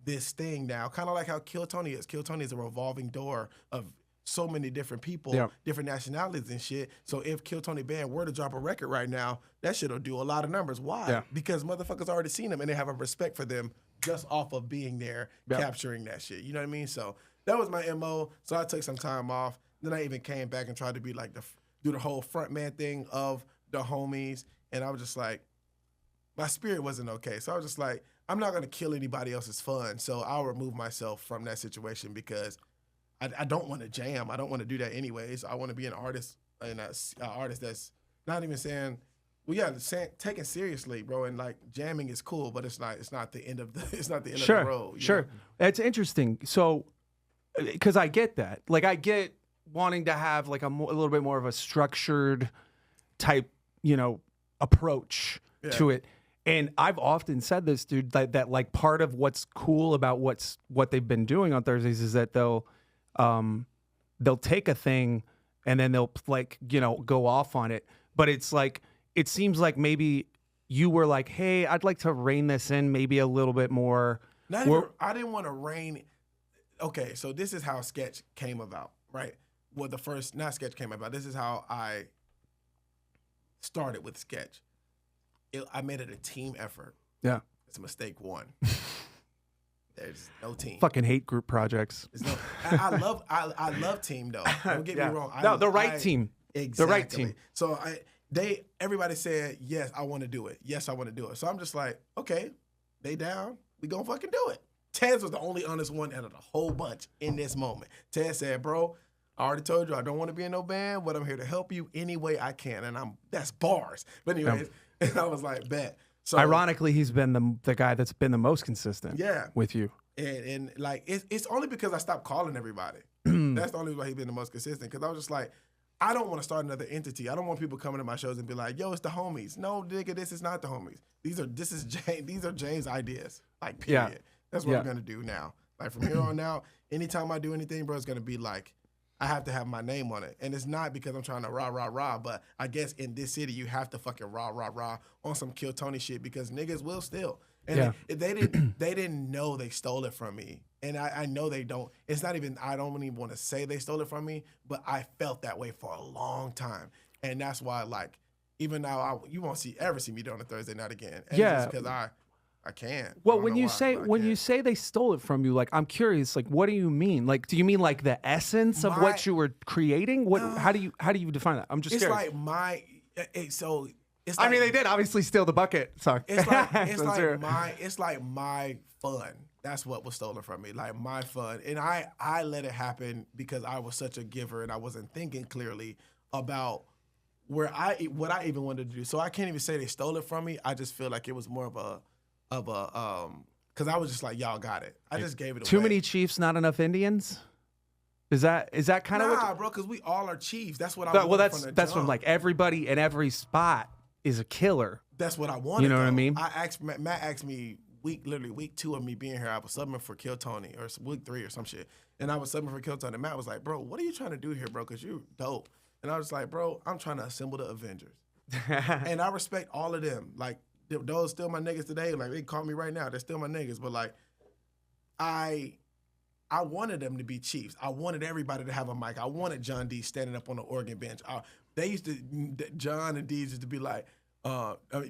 this thing now. Kind of like how Kill Tony is. Kill Tony is a revolving door of so many different people, different nationalities and shit. So if Kill Tony Band were to drop a record right now, that shit'll do a lot of numbers. Why? Yeah. Because motherfuckers already seen them and they have a respect for them just off of being there, capturing that shit. You know what I mean? So that was my MO. So I took some time off. Then I even came back and tried to be like do the whole front man thing of the homies. And I was just like, my spirit wasn't okay. So I was just like, I'm not gonna kill anybody else's fun. So I'll remove myself from that situation because I don't want to jam. I don't want to do that anyways. I want to be an artist and an artist that's not even saying, well, yeah, take it seriously, bro. And like jamming is cool, but it's not the end of the of the road. Sure. Know? It's interesting. So, because I get that, like I get wanting to have like a little bit more of a structured type, approach to it. And I've often said this, dude, that like part of what's cool about what they've been doing on Thursdays is that they'll take a thing and then they'll like, go off on it. But it's like, it seems like maybe you were like, hey, I'd like to rein this in maybe a little bit more. I didn't want to rein. Okay, so this is how Sketch came about, right? Well, not Sketch came about. This is how I started with Sketch. I made it a team effort. Yeah. It's a mistake one. There's no team. Fucking hate group projects. I love team though. Don't get me wrong. The right team. Exactly. The right team. So everybody said, yes, I want to do it. Yes, I want to do it. So I'm just like, okay, they down. We gonna fucking do it. Tez was the only honest one out of the whole bunch in this moment. Tez said, bro, I already told you I don't want to be in no band, but I'm here to help you any way I can. And that's bars. But anyways, and I was like, bet. So ironically, he's been the guy that's been the most consistent with you. And like, it's only because I stopped calling everybody. That's the only way he's been the most consistent. Because I was just like, I don't want to start another entity. I don't want people coming to my shows and be like, yo, it's the homies. No, nigga, this is not the homies. These are James' ideas. Like, period. Yeah. That's what we're going to do now. Like, from here on out, anytime I do anything, bro, it's going to be like, I have to have my name on it. And it's not because I'm trying to rah, but I guess in this city, you have to fucking rah on some Kill Tony shit because niggas will steal. And they didn't know they stole it from me. And I know they don't. It's not even, I don't even want to say they stole it from me, but I felt that way for a long time. And that's why, like, even now, you won't ever see me doing a Thursday night again. And it's just because I can't. Well, when you say they stole it from you, like, I'm curious, like, what do you mean? Like, do you mean like the essence of what you were creating? What? How do you define that? I'm just curious. It's like it's I like, mean, they did obviously steal the bucket song. It's like my fun. That's what was stolen from me, like my fun. And I let it happen because I was such a giver and I wasn't thinking clearly about what I even wanted to do. So I can't even say they stole it from me. I just feel like it was more of a because I was just like, y'all got it. I just gave it away. Too many chiefs, not enough Indians? Is that kind of what bro, because we all are chiefs. That's what I want. Well, that's from like everybody in every spot is a killer. That's what I wanted. You know what I mean? Matt asked me literally week 2 of me being here, I was subbing for Kill Tony, or week 3 or some shit. And I was subbing for Kill Tony. And Matt was like, bro, what are you trying to do here, bro? Because you dope. And I was like, bro, I'm trying to assemble the Avengers. And I respect all of them. Like, those still my niggas today. Like, they call me right now. They're still my niggas. But, like, I wanted them to be chiefs. I wanted everybody to have a mic. I wanted John D standing up on the organ bench. John and D used to be like,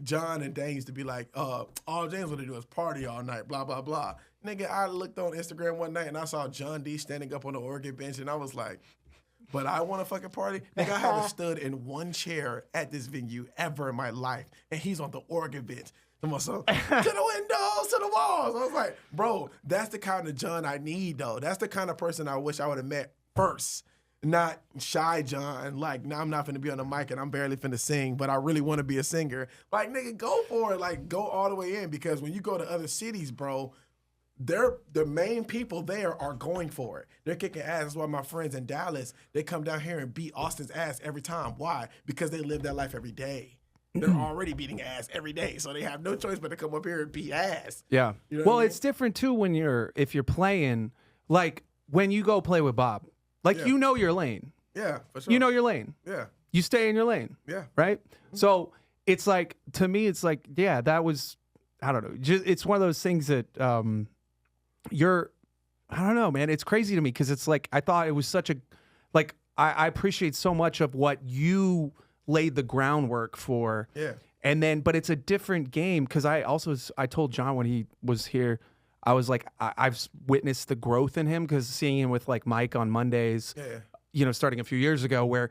John and Dane used to be like, all James want to do is party all night, blah, blah, blah. Nigga, I looked on Instagram one night and I saw John D standing up on the organ bench and I was like, but I want to fucking party? Nigga, I haven't stood in one chair at this venue ever in my life, and he's on the organ bench. To the windows, to the walls. I was like, bro, that's the kind of John I need, though. That's the kind of person I wish I would have met first. Not shy John, like, now I'm not finna be on the mic and I'm barely finna sing, but I really want to be a singer. Like, nigga, go for it. Like, go all the way in, because when you go to other cities, bro, the main people there are going for it. They're kicking ass. That's why my friends in Dallas, they come down here and beat Austin's ass every time. Why? Because they live that life every day. They're already beating ass every day, so they have no choice but to come up here and beat ass. Yeah. You know well, what I mean? it's different too if you're playing, like when you go play with Bob, like you know your lane. Yeah, for sure. You know your lane. Yeah. You stay in your lane. Yeah. Right? So it's like, to me, it's like, yeah, that was, I don't know. It's one of those things that I don't know, man. It's crazy to me because it's like, I thought it was such a, like, I appreciate so much of what you laid the groundwork for. Yeah. And then, but it's a different game because I told John when he was here, I was like, I've witnessed the growth in him because seeing him with like Mike on Mondays, starting a few years ago, where,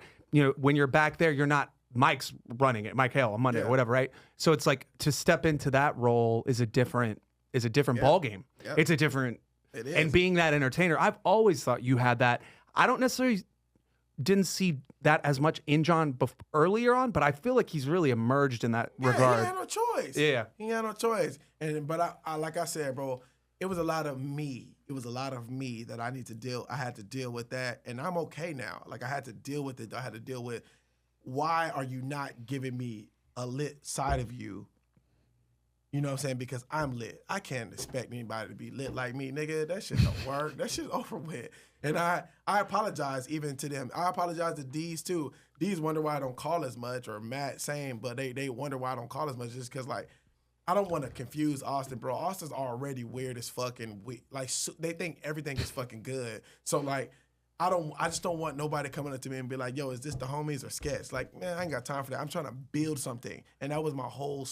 when you're back there, you're not Mike's running it, Mike Hale on Monday or whatever, right? So it's like to step into that role is a different ball game. Yeah. It is. And being that entertainer, I've always thought you had that. I don't necessarily didn't see that as much in John earlier on, but I feel like he's really emerged in that regard. He had no choice. Yeah. He had no choice. But I like I said, bro, it was a lot of me. It was a lot of me that I had to deal with that. And I'm okay now. Like, I had to deal with it. I had to deal with, why are you not giving me a lit side of you? You know what I'm saying? Because I'm lit. I can't expect anybody to be lit like me, nigga. That shit don't work. That shit's over with. And I apologize even to them. I apologize to D's too. D's wonder why I don't call as much, or Matt same, but they wonder why I don't call as much, just because, like, I don't want to confuse Austin, bro. Austin's already weird as fucking weird. Like, they think everything is fucking good. So, like, I just don't want nobody coming up to me and be like, yo, is this the homies or sketch? Like, man, I ain't got time for that. I'm trying to build something. And that was my whole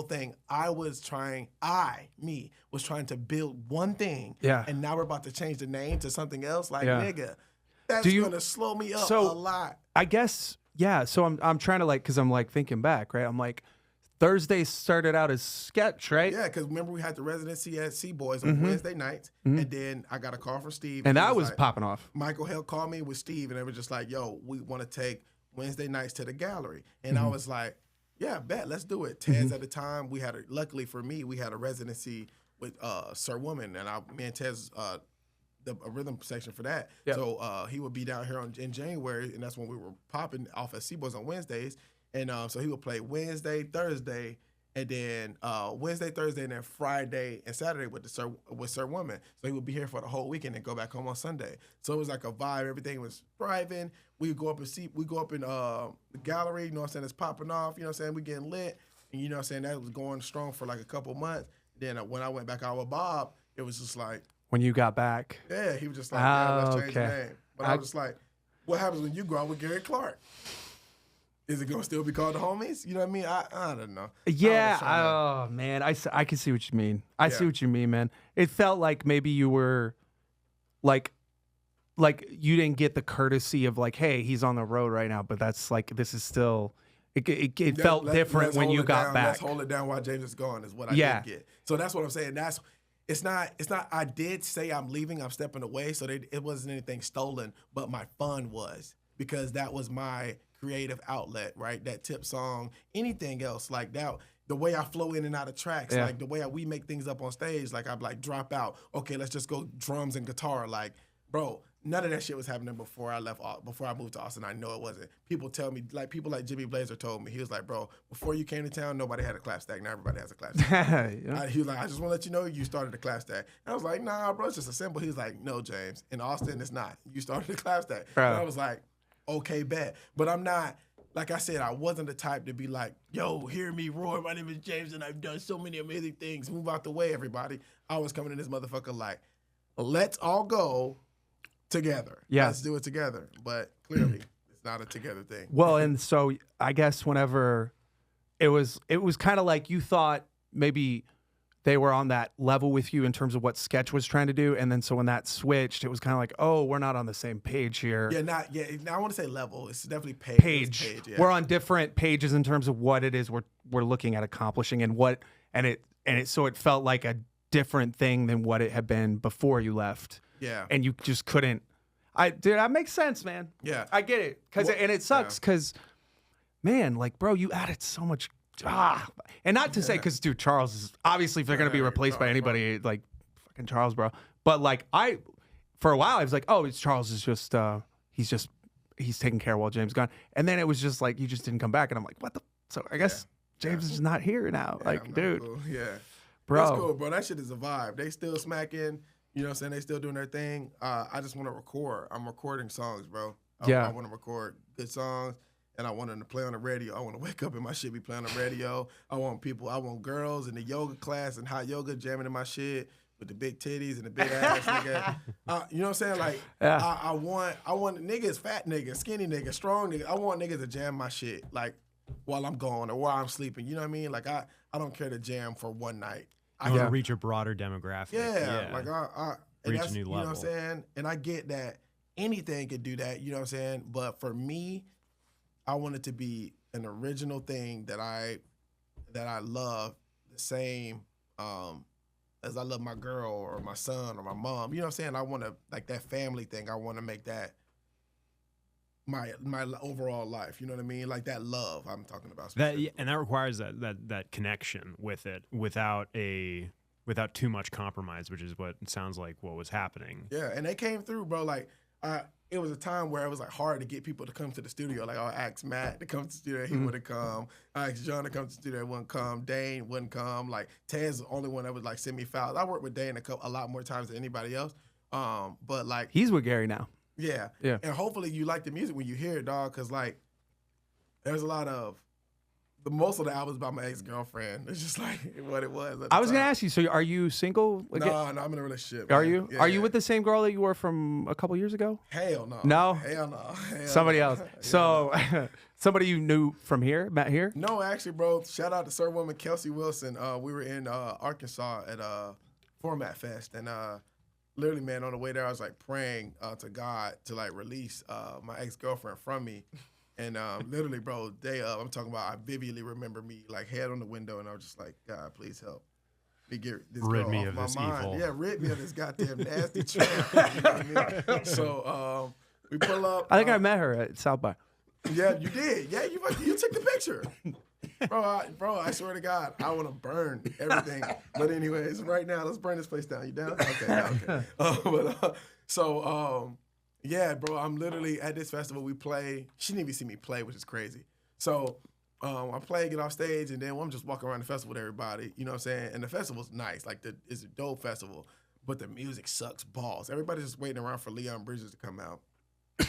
thing. I was trying to build one thing. Yeah. And now we're about to change the name to something else. Like, nigga, that's going to slow me up a lot. I guess, yeah. So I'm trying to, like, because I'm like thinking back, right? I'm like, Thursday started out as sketch, right? Yeah, because remember we had the residency at C-Boys on Wednesday nights, and then I got a call from Steve. And he that was like, popping off. Michael Hill called me with Steve, and they were just like, yo, we want to take Wednesday nights to the gallery. And I was like, yeah, bet, let's do it. Tez at the time, luckily for me, we had a residency with Sir Woman, and me and Tez, a rhythm section for that. Yep. So he would be down here in January, and that's when we were popping off at C-Boys on Wednesdays. And so he would play Wednesday, Thursday, and then Wednesday, Thursday, and then Friday and Saturday with Sir Woman. So he would be here for the whole weekend and go back home on Sunday. So it was like a vibe. Everything was thriving. We would go up in the gallery, you know what I'm saying, it's popping off, you know what I'm saying, we getting lit. And you know what I'm saying, that was going strong for like a couple months. Then when I went back out with Bob, it was just like. When you got back. Yeah, he was just like, let's change the name. But I was just like, what happens when you go out with Gary Clark? Is it gonna still be called the Homies? You know what I mean? I don't know. Yeah. Oh man, I can see what you mean. I see what you mean, man. It felt like maybe you were, like you didn't get the courtesy of like, hey, he's on the road right now, but that's like this is still. It felt different when you got back. Let's hold it down while James is gone. Is what I did get. So that's what I'm saying. It's not. I did say I'm leaving. I'm stepping away. So it wasn't anything stolen, but my fun was because that was my creative outlet, right? That tip song, anything else like that. The way I flow in and out of tracks, like the way we make things up on stage, like I'd like drop out. Okay, let's just go drums and guitar. Like, bro, none of that shit was happening before I moved to Austin. I know it wasn't. People tell me, like people like Jimmy Blazer told me, he was like, bro, before you came to town, nobody had a clap stack. Now everybody has a clap stack. He was like, I just want to let you know you started the clap stack. And I was like, nah, bro, it's just a symbol. He was like, no, James, in Austin, it's not. You started the clap stack. And I was like, okay, bet. But I'm not, like I said, I wasn't the type to be like, yo, hear me roar. My name is James, and I've done so many amazing things. Move out the way, everybody. I was coming in this motherfucker like, let's all go together. Yeah. Let's do it together. But clearly, it's not a together thing. Well, and so I guess whenever it was kind of like you thought maybe they were on that level with you in terms of what Sketch was trying to do, and then so when that switched, it was kind of like, oh, we're not on the same page here. Yeah, I want to say level. It's definitely page. Yeah. We're on different pages in terms of what it is we're looking at accomplishing so it felt like a different thing than what it had been before you left. Yeah. And you just couldn't. Dude, that makes sense, man. Yeah. I get it. And it sucks because, man, like, bro, you added so much. And not to say, because, dude, Charles is obviously, if they're going to be replaced by anybody, like, fucking Charles, bro. But, like, for a while, I was like, oh, Charles is just, he's taking care while James is gone. And then it was just like, you just didn't come back. And I'm like, what the? So I guess James is not here now. Yeah, like, dude. cool. Yeah. Bro. That's cool, bro. That shit is a vibe. They still smacking. You know what I'm saying? They still doing their thing. I just want to record. I'm recording songs, bro. I want to record good songs, and I want them to play on the radio. I want to wake up and my shit be playing on the radio. I want girls in the yoga class and hot yoga jamming in my shit with the big titties and the big ass nigga. You know what I'm saying? Like, I want niggas, fat niggas, skinny niggas, strong niggas. I want niggas to jam my shit, like, while I'm gone or while I'm sleeping. You know what I mean? Like, I don't care to jam for one night. I want to reach a broader demographic. Yeah. Like I reach a new level. You know what I'm saying? And I get that anything could do that, you know what I'm saying? But for me, I want it to be an original thing that I love the same as I love my girl or my son or my mom. You know what I'm saying? I want to, like, that family thing, I want to make that my overall life, you know what I mean? Like that love I'm talking about. And that requires that connection with it without too much compromise, which is what it sounds like what was happening. Yeah, and they came through, bro. Like, it was a time where it was like hard to get people to come to the studio. Like, I asked Matt to come to the studio, he wouldn't come. I asked John to come to the studio, he wouldn't come. Dane wouldn't come. Like, Ted's the only one that would like send me files. I worked with Dane a lot more times than anybody else. But like, he's with Gary now. Yeah. And hopefully you like the music when you hear it, dog, because, like, there's a lot of, most of the albums by my ex-girlfriend. It's just like what it was. I was going to ask you, so are you single? No, I'm in a relationship. Are you? Yeah, are you with the same girl that you were from a couple years ago? Hell no. No? Hell no. Somebody else. So, somebody you knew from here, met here? No, actually, bro. Shout out to Sir Woman Kelsey Wilson. We were in Arkansas at Format Fest, and literally, man, on the way there, I was like praying to God to like release my ex-girlfriend from me. And literally, bro, day up, I'm talking about, I vividly remember me like head on the window, and I was just like, God, please help me get this Rid girl me off of my this mind. evil. Yeah, rid me of this goddamn nasty tramp. You know what I mean? So we pull up. I think I met her at South by. Yeah, you did. Yeah, you took the picture. Bro, I swear to God, I want to burn everything. But anyways, right now, let's burn this place down. You down? Okay. Yeah, bro, I'm literally at this festival. We play. She didn't even see me play, which is crazy. So I play, get off stage, and then I'm just walking around the festival with everybody. You know what I'm saying? And the festival's nice. Like, it's a dope festival, but the music sucks balls. Everybody's just waiting around for Leon Bridges to come out.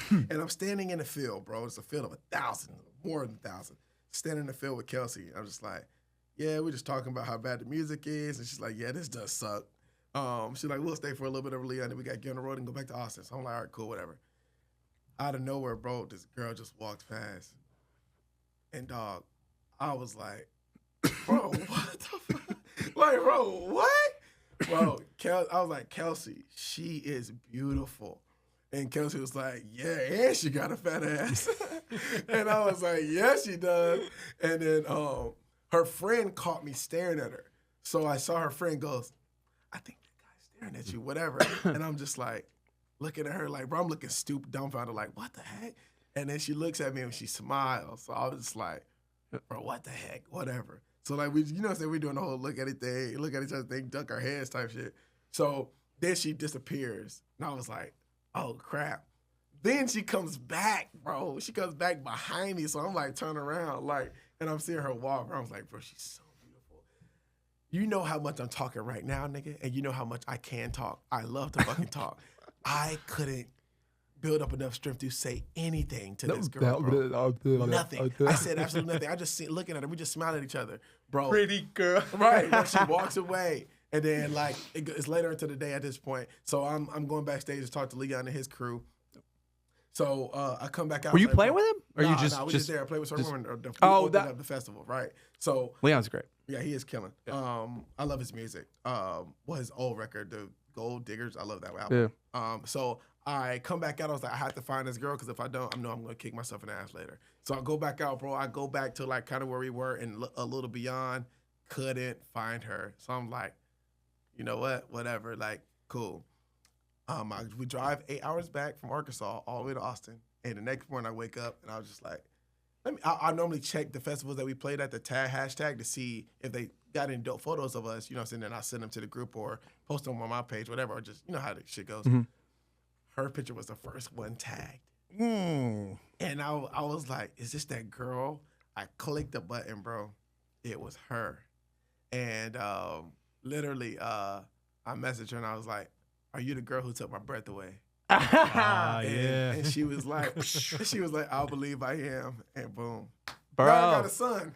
And I'm standing in the field, bro. It's a field of 1,000, more than 1,000. Standing in the field with Kelsey. I'm just like, yeah, we're just talking about how bad the music is. And she's like, yeah, this does suck. She's like, we'll stay for a little bit over Leon, and we got to get on the road and go back to Austin. So I'm like, all right, cool, whatever. Out of nowhere, bro, this girl just walked past. And, dog, I was like, bro, what the fuck? Like, bro, what? Bro, I was like, Kelsey, she is beautiful. And Kelsey was like, yeah, and she got a fat ass. And I was like, yeah, she does. And then her friend caught me staring at her. So I saw her friend goes, I think that guy's staring at you, whatever. And I'm just like, looking at her like, bro, I'm looking stupid, dumbfounded, like, what the heck? And then she looks at me and she smiles. So I was just like, bro, what the heck, whatever. So like, we, you know what I'm saying, we doing the whole look at each other thing, duck our heads type shit. So then she disappears. And I was like, oh, crap. Then she comes back, bro. She comes back behind me. So I'm like, turn around, like, and I'm seeing her walk. I was like, bro, she's so beautiful. You know how much I'm talking right now, nigga, and you know how much I can talk. I love to fucking talk. I couldn't build up enough strength to say anything to this girl, bro. Nothing. I said absolutely nothing. I just looking at her. We just smiled at each other, bro. Pretty girl. Right. Bro, she walks away. And then, like, it's later into the day at this point. So I'm going backstage to talk to Leon and his crew. So I come back out. Were you like, playing bro, with him? Or you just we just there. I played with Sir Roman. that the festival, right? So Leon's great. yeah, he is killing. Yeah. I love his music. His old record, the Gold Diggers. I love that album. Yeah. So I come back out. I was like, I have to find this girl because if I don't, I know I'm gonna kick myself in the ass later. So I go back out, bro. I go back to like kind of where we were and a little beyond. Couldn't find her. So I'm like, you know what? Whatever. Like, cool. We drive 8 hours back from Arkansas all the way to Austin. And the next morning I wake up and I was just like, I normally check the festivals that we played at, the tag hashtag, to see if they got any dope photos of us, you know what I'm saying? Then I send them to the group or post them on my page, whatever, or just, you know how the shit goes. Mm-hmm. Her picture was the first one tagged. Mm. And I was like, is this that girl? I clicked the button, bro. It was her. And literally, I messaged her and I was like, are you the girl who took my breath away? Yeah. And she was like, I believe I am. And boom. Bro. Now I got a son.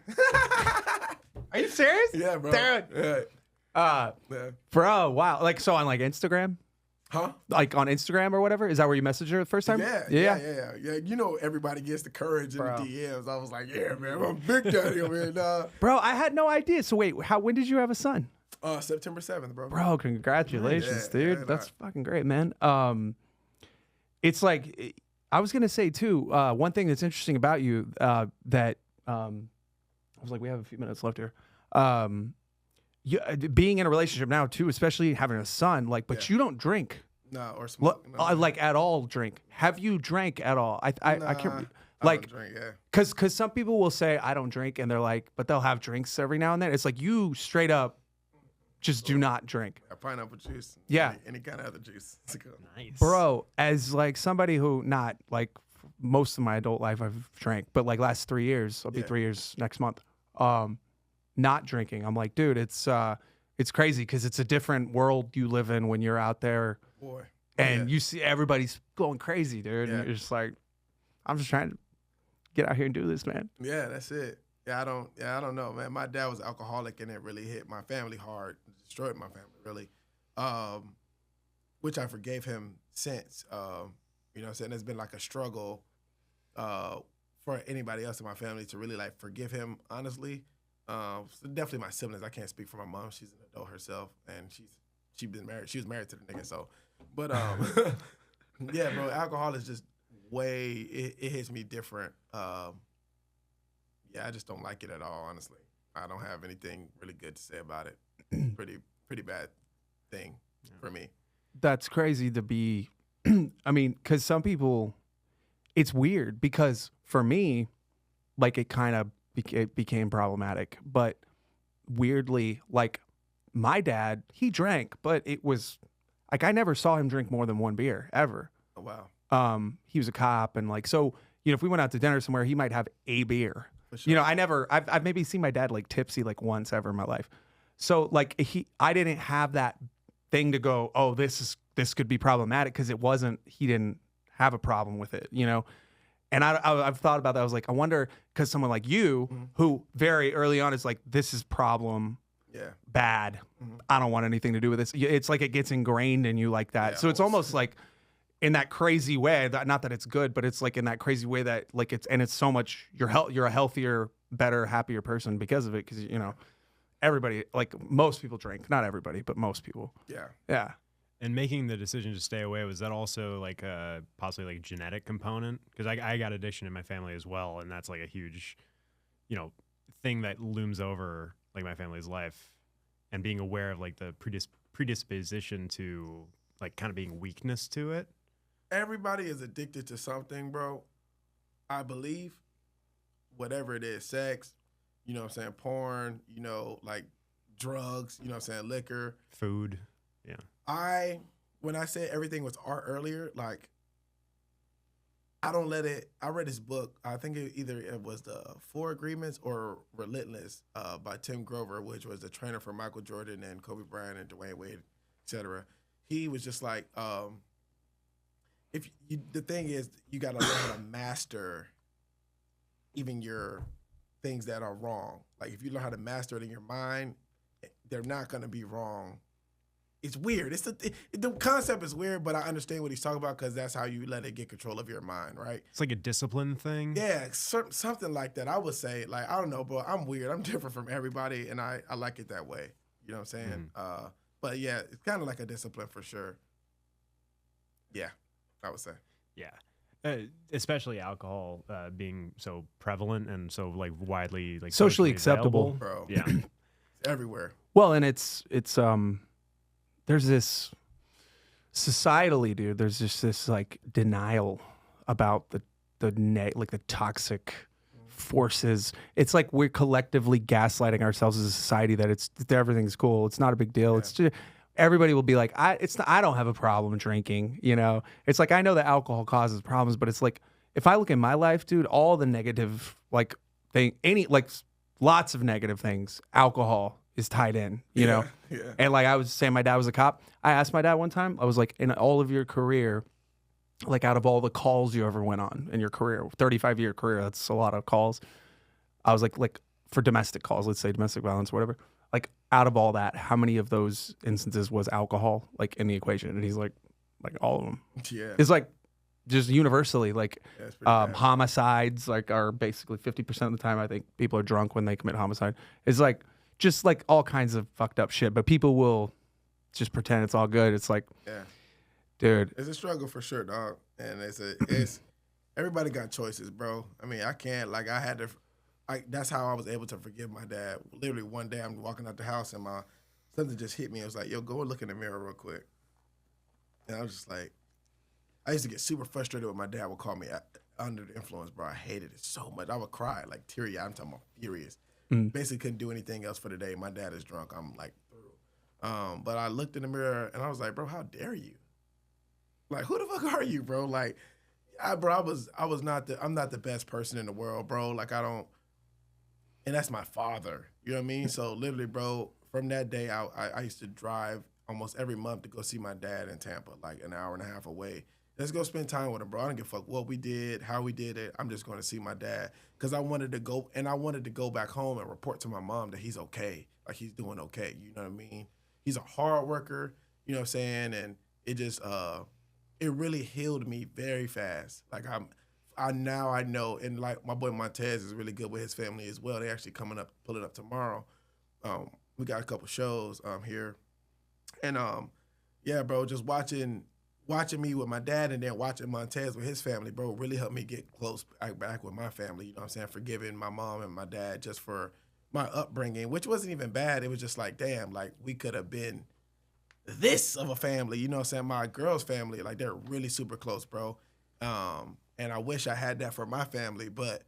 Are you serious? Yeah, bro. Dude. Yeah. Bro, wow. Like, so on like Instagram? Huh? Like on Instagram or whatever? Is that where you messaged her the first time? Yeah. You know, everybody gets the courage in Bro. the DMs. I was like, yeah, man, I'm Big Daddy over here, dog. Bro, I had no idea. So wait, when did you have a son? September 7th, bro. Bro, congratulations, Yeah, dude. yeah, That's fucking great, man. It's like, I was going to say too, one thing that's interesting about you that I was like, we have a few minutes left here. Being in a relationship now too, especially having a son, like, but you don't drink. No, or smoke. No. Like at all drink. Have you drank at all? I can't, like, drink, yeah. Cause some people will say I don't drink and they're like, but they'll have drinks every now and then. It's like you straight up just do not drink. Pineapple juice. Yeah. Any kind of other juice. It's good. Nice. Bro, as like somebody who not like most of my adult life I've drank, but like last 3 years, I'll be 3 years next month. Not drinking. I'm like, dude, it's crazy because it's a different world you live in when you're out there. Boy. And you see everybody's going crazy, dude. Yeah. And you're just like, I'm just trying to get out here and do this, man. Yeah, that's it. I don't know, man. My dad was alcoholic and it really hit my family hard, destroyed my family, really. Which I forgave him since. You know what I'm saying? It's been like a struggle for anybody else in my family to really like forgive him, honestly. Definitely my siblings. I can't speak for my mom. She's an adult herself and she's been married. She was married to the nigga, so. But yeah, bro, alcohol is just it hits me different. Yeah, I just don't like it at all, honestly. I don't have anything really good to say about it. Pretty bad thing for me. That's crazy to be, I mean, because some people, it's weird because for me, like it kind of it became problematic, but weirdly, like my dad, he drank, but it was like I never saw him drink more than one beer ever. Oh, wow. He was a cop, and like so, if we went out to dinner somewhere, he might have a beer. For sure. I've maybe seen my dad like tipsy like once ever in my life. So like I didn't have that thing to go, oh, this could be problematic because he didn't have a problem with it, And I've thought about that. I was like, I wonder, because someone like you, who very early on is like, this is problem, bad. I don't want anything to do with this. It's like it gets ingrained in you like that. Yeah, so it's almost like in that crazy way, not that it's good, but it's like in that crazy way that like it's so much, you're a healthier, better, happier person because of it. Because, everybody, like most people drink, not everybody, but most people. Yeah. Yeah. And making the decision to stay away, was that also like a possibly like genetic component? Because I got addiction in my family as well, and that's like a huge, thing that looms over like my family's life, and being aware of like the predisposition to like kind of being weakness to it. Everybody is addicted to something, bro. I believe, whatever it is, sex, porn, like drugs, liquor. Food, yeah. When I said everything was art earlier, like, I don't let it, I read this book, I think it was the 4 Agreements or Relentless by Tim Grover, which was the trainer for Michael Jordan and Kobe Bryant and Dwayne Wade, etc. He was just like, the thing is, you got to learn how to master even your things that are wrong. Like, if you learn how to master it in your mind, they're not going to be wrong. It's weird. The concept is weird, but I understand what he's talking about because that's how you let it get control of your mind, right? It's like a discipline thing. Yeah, something like that. I would say, like, I don't know, bro. I'm weird. I'm different from everybody, and I like it that way. You know what I'm saying? But yeah, it's kind of like a discipline for sure. Yeah, I would say. Yeah. Especially alcohol being so prevalent and so like widely like socially acceptable, bro. Yeah. It's everywhere. Well, and it's there's this societally, dude. There's just this like denial about the toxic forces. It's like we're collectively gaslighting ourselves as a society that everything's cool. It's not a big deal. Yeah. It's just everybody will be like, I don't have a problem drinking. It's like I know that alcohol causes problems, but it's like if I look at my life, dude, all the negative like thing, lots of negative things, alcohol is tied in, you know? Yeah. And like I was saying, my dad was a cop. I asked my dad one time, I was like, in all of your career, like out of all the calls you ever went on in your career, 35-year career, that's a lot of calls. I was like for domestic calls, let's say domestic violence, whatever, like out of all that, how many of those instances was alcohol like in the equation? And he's like all of them. Yeah. It's like just universally like That's pretty bad. homicides like are basically 50% of the time I think people are drunk when they commit homicide. It's like just like all kinds of fucked up shit, but people will just pretend it's all good. It's like, Yeah. dude, It's a struggle for sure, dog. And it's everybody got choices, bro. I mean, I can't, like, that's how I was able to forgive my dad. Literally one day I'm walking out the house and something just hit me. I was like, yo, go and look in the mirror real quick. And I was just like, I used to get super frustrated when my dad would call me under the influence, bro. I hated it so much. I would cry, like teary-eyed. I'm talking about furious. Basically couldn't do anything else for the day. My dad is drunk. I'm like through. But I looked in the mirror and I was like, bro, how dare you? Like, who the fuck are you, bro? Like, I'm not the best person in the world, bro. Like, and that's my father. You know what I mean? So literally, bro, from that day, I used to drive almost every month to go see my dad in Tampa, like an hour and a half away. Let's go spend time with him, bro. I don't give a fuck what we did, how we did it. I'm just going to see my dad because I wanted to go back home and report to my mom that he's okay, like he's doing okay. You know what I mean? He's a hard worker, you know what I'm saying? And it just, it really healed me very fast. Like I know, and like my boy Montez is really good with his family as well. They actually pulling up tomorrow. We got a couple shows here. And yeah, bro, just watching watching me with my dad and then watching Montez with his family, bro, really helped me get close back with my family. You know what I'm saying? Forgiving my mom and my dad just for my upbringing, which wasn't even bad. It was just like, damn, like we could have been this of a family. You know what I'm saying? My girl's family, like they're really super close, bro. And I wish I had that for my family, but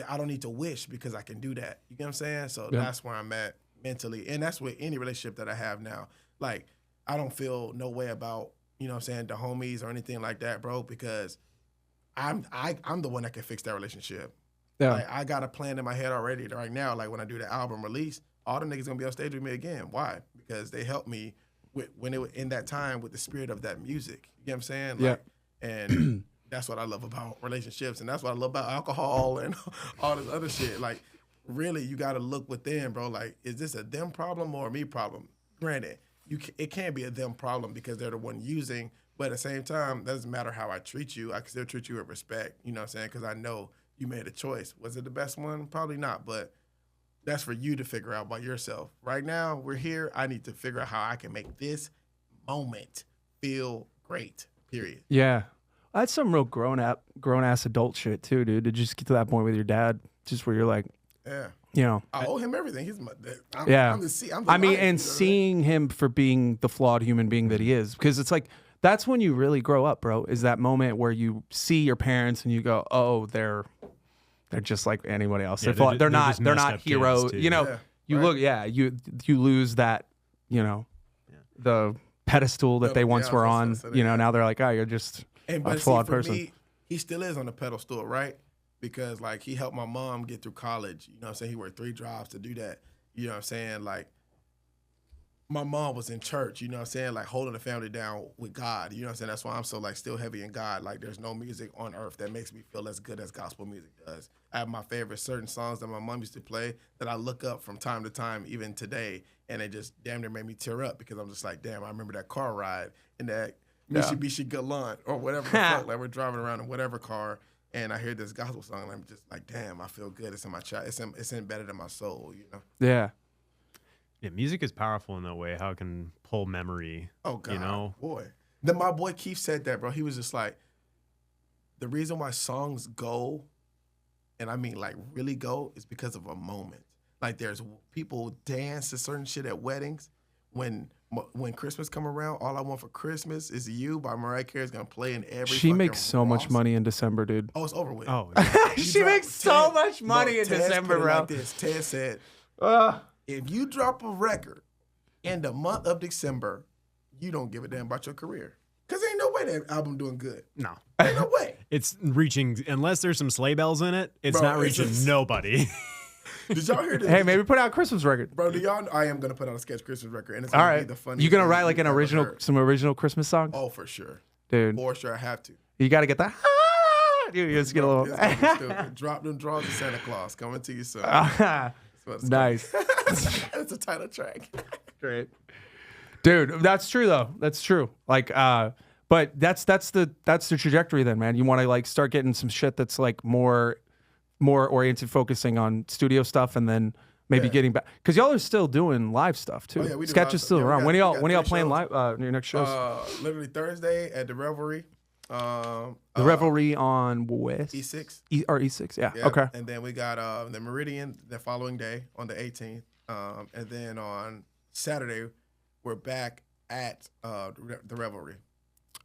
I don't need to wish because I can do that. You get what I'm saying? So that's where I'm at mentally. And that's with any relationship that I have now. Like, I don't feel no way about, you know what I'm saying, the homies or anything like that, bro, because I'm the one that can fix that relationship. Yeah. Like, I got a plan in my head already right now. Like, when I do the album release, all the niggas gonna be on stage with me again. Why? Because they helped me when it was in that time with the spirit of that music. You get what I'm saying? Like, and that's what I love about relationships, and that's what I love about alcohol and all this other shit. Like, really, you got to look within, bro. Like, is this a them problem or a me problem? Granted, it can't be a them problem because they're the one using, but at the same time, it doesn't matter how I treat you. I can still treat you with respect, you know what I'm saying? Because I know you made a choice. Was it the best one? Probably not, but that's for you to figure out by yourself. Right now, we're here. I need to figure out how I can make this moment feel great, period. Yeah. That's some real grown ass adult shit too, dude. To just get to that point with your dad, just where you're like, you know, I owe him everything. He's my dad. Seeing him for being the flawed human being that he is, because it's like that's when you really grow up, bro. Is that moment where you see your parents and you go, oh, they're just like anybody else. Yeah, they're not heroes. You know, you lose that, you know, the pedestal that they once were on. You know, now they're like, oh, you're just a flawed person. Me, he still is on the pedestal, right? Because like he helped my mom get through college. You know what I'm saying? He worked 3 jobs to do that. You know what I'm saying? Like my mom was in church, you know what I'm saying? Like holding the family down with God. You know what I'm saying? That's why I'm so like still heavy in God. Like there's no music on earth that makes me feel as good as gospel music does. I have my favorite certain songs that my mom used to play that I look up from time to time, even today, and it just damn near made me tear up because I'm just like, damn, I remember that car ride in that Mitsubishi Galant or whatever the fuck. Like we're driving around in whatever car, and I hear this gospel song, and I'm just like, damn, I feel good. It's in my child. It's embedded in my soul, you know? Yeah. Yeah, music is powerful in that way. How it can pull memory. Oh, God, you know? Boy. Then my boy Keith said that, bro. He was just like, the reason why songs go, and I mean like really go, is because of a moment. Like there's people dance to certain shit at weddings. When Christmas come around, All I Want for Christmas Is You by Mariah Carey is gonna play in every. She makes so much money in December, dude. Oh, it's over with. Oh, she makes so much money in December, bro. Like this. Ted said, if you drop a record in the month of December, you don't give a damn about your career. Cause ain't no way that album doing good. No. Ain't no way. It's reaching, unless there's some sleigh bells in it, it's not reaching nobody. Did y'all hear this? Hey, maybe put out a Christmas record. Bro, do y'all I am gonna put out a sketch Christmas record, and it's all gonna right. be the funniest. You gonna write like some original Christmas songs? Oh, for sure. Dude. For sure, I have to. You gotta get that. Dude, you just get a little. Drop them draws of Santa Claus coming to you soon. Nice. It's a title track. Great. Dude, that's true though. That's true. Like, but that's the trajectory then, man. You want to like start getting some shit that's like more oriented, focusing on studio stuff, and then maybe getting back because y'all are still doing live stuff too. Oh, yeah, we do Sketch is still around. When y'all playing shows. live? Your next shows? Literally Thursday at the Revelry. The Revelry on West E6 or E6, yeah. Okay. And then we got the Meridian the following day on the 18th, and then on Saturday we're back at the Revelry.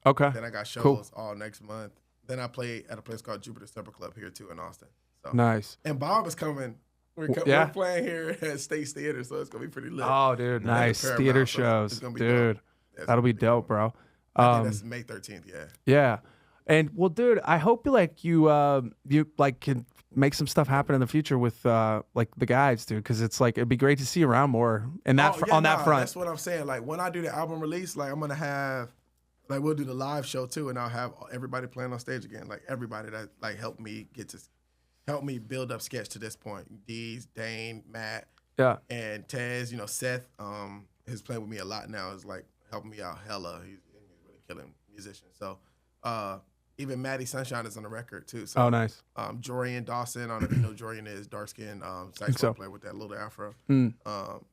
Okay. Then I got shows all next month. Then I play at a place called Jupiter Supper Club here too in Austin. So. Nice. And Bob is coming. We're playing here at State's Theater, so it's gonna be pretty lit. Oh, dude, nice theater shows, dude. That'll be dope, bro. I think that's May 13th. Yeah. Yeah, and well, dude, I hope you like can make some stuff happen in the future with like the guys, dude, because it's like it'd be great to see you around more and that that front. That's what I'm saying. Like when I do the album release, like I'm gonna have. Like we'll do the live show too, and I'll have everybody playing on stage again. Like everybody that like helped me build up Sketch to this point. Deez, Dane, Matt, and Tez. You know, Seth, who's playing with me a lot now, is like helping me out hella. He's really killing musician. So even Maddie Sunshine is on the record too. So, Oh, nice. Jorian Dawson, I don't know if you know Jorian is dark skinned saxophone so. player with that little afro. Mm.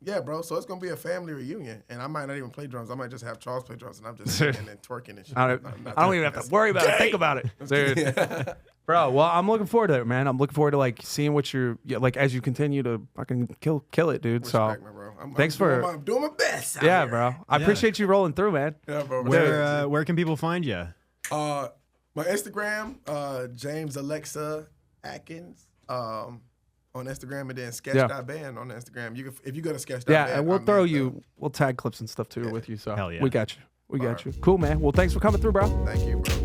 Yeah, bro. So it's gonna be a family reunion, and I might not even play drums. I might just have Charles play drums, and I'm just singing and twerking and shit. I don't even have to worry about it. Think about it, dude. Bro, well, I'm looking forward to it, man. I'm looking forward to like seeing what you're like as you continue to fucking kill it, dude. Respect, So man, bro. thanks I'm doing my best. out yeah, here. bro. I appreciate you rolling through, man. Yeah, bro. Where can people find you? My Instagram, James Alexander Adkins, on Instagram, and then sketch.band on Instagram. You can, if you go to sketch.band. Yeah, and we'll tag clips and stuff too with you. So Hell yeah. we got you. We got you. Cool, man. Well, thanks for coming through, bro. Thank you, bro.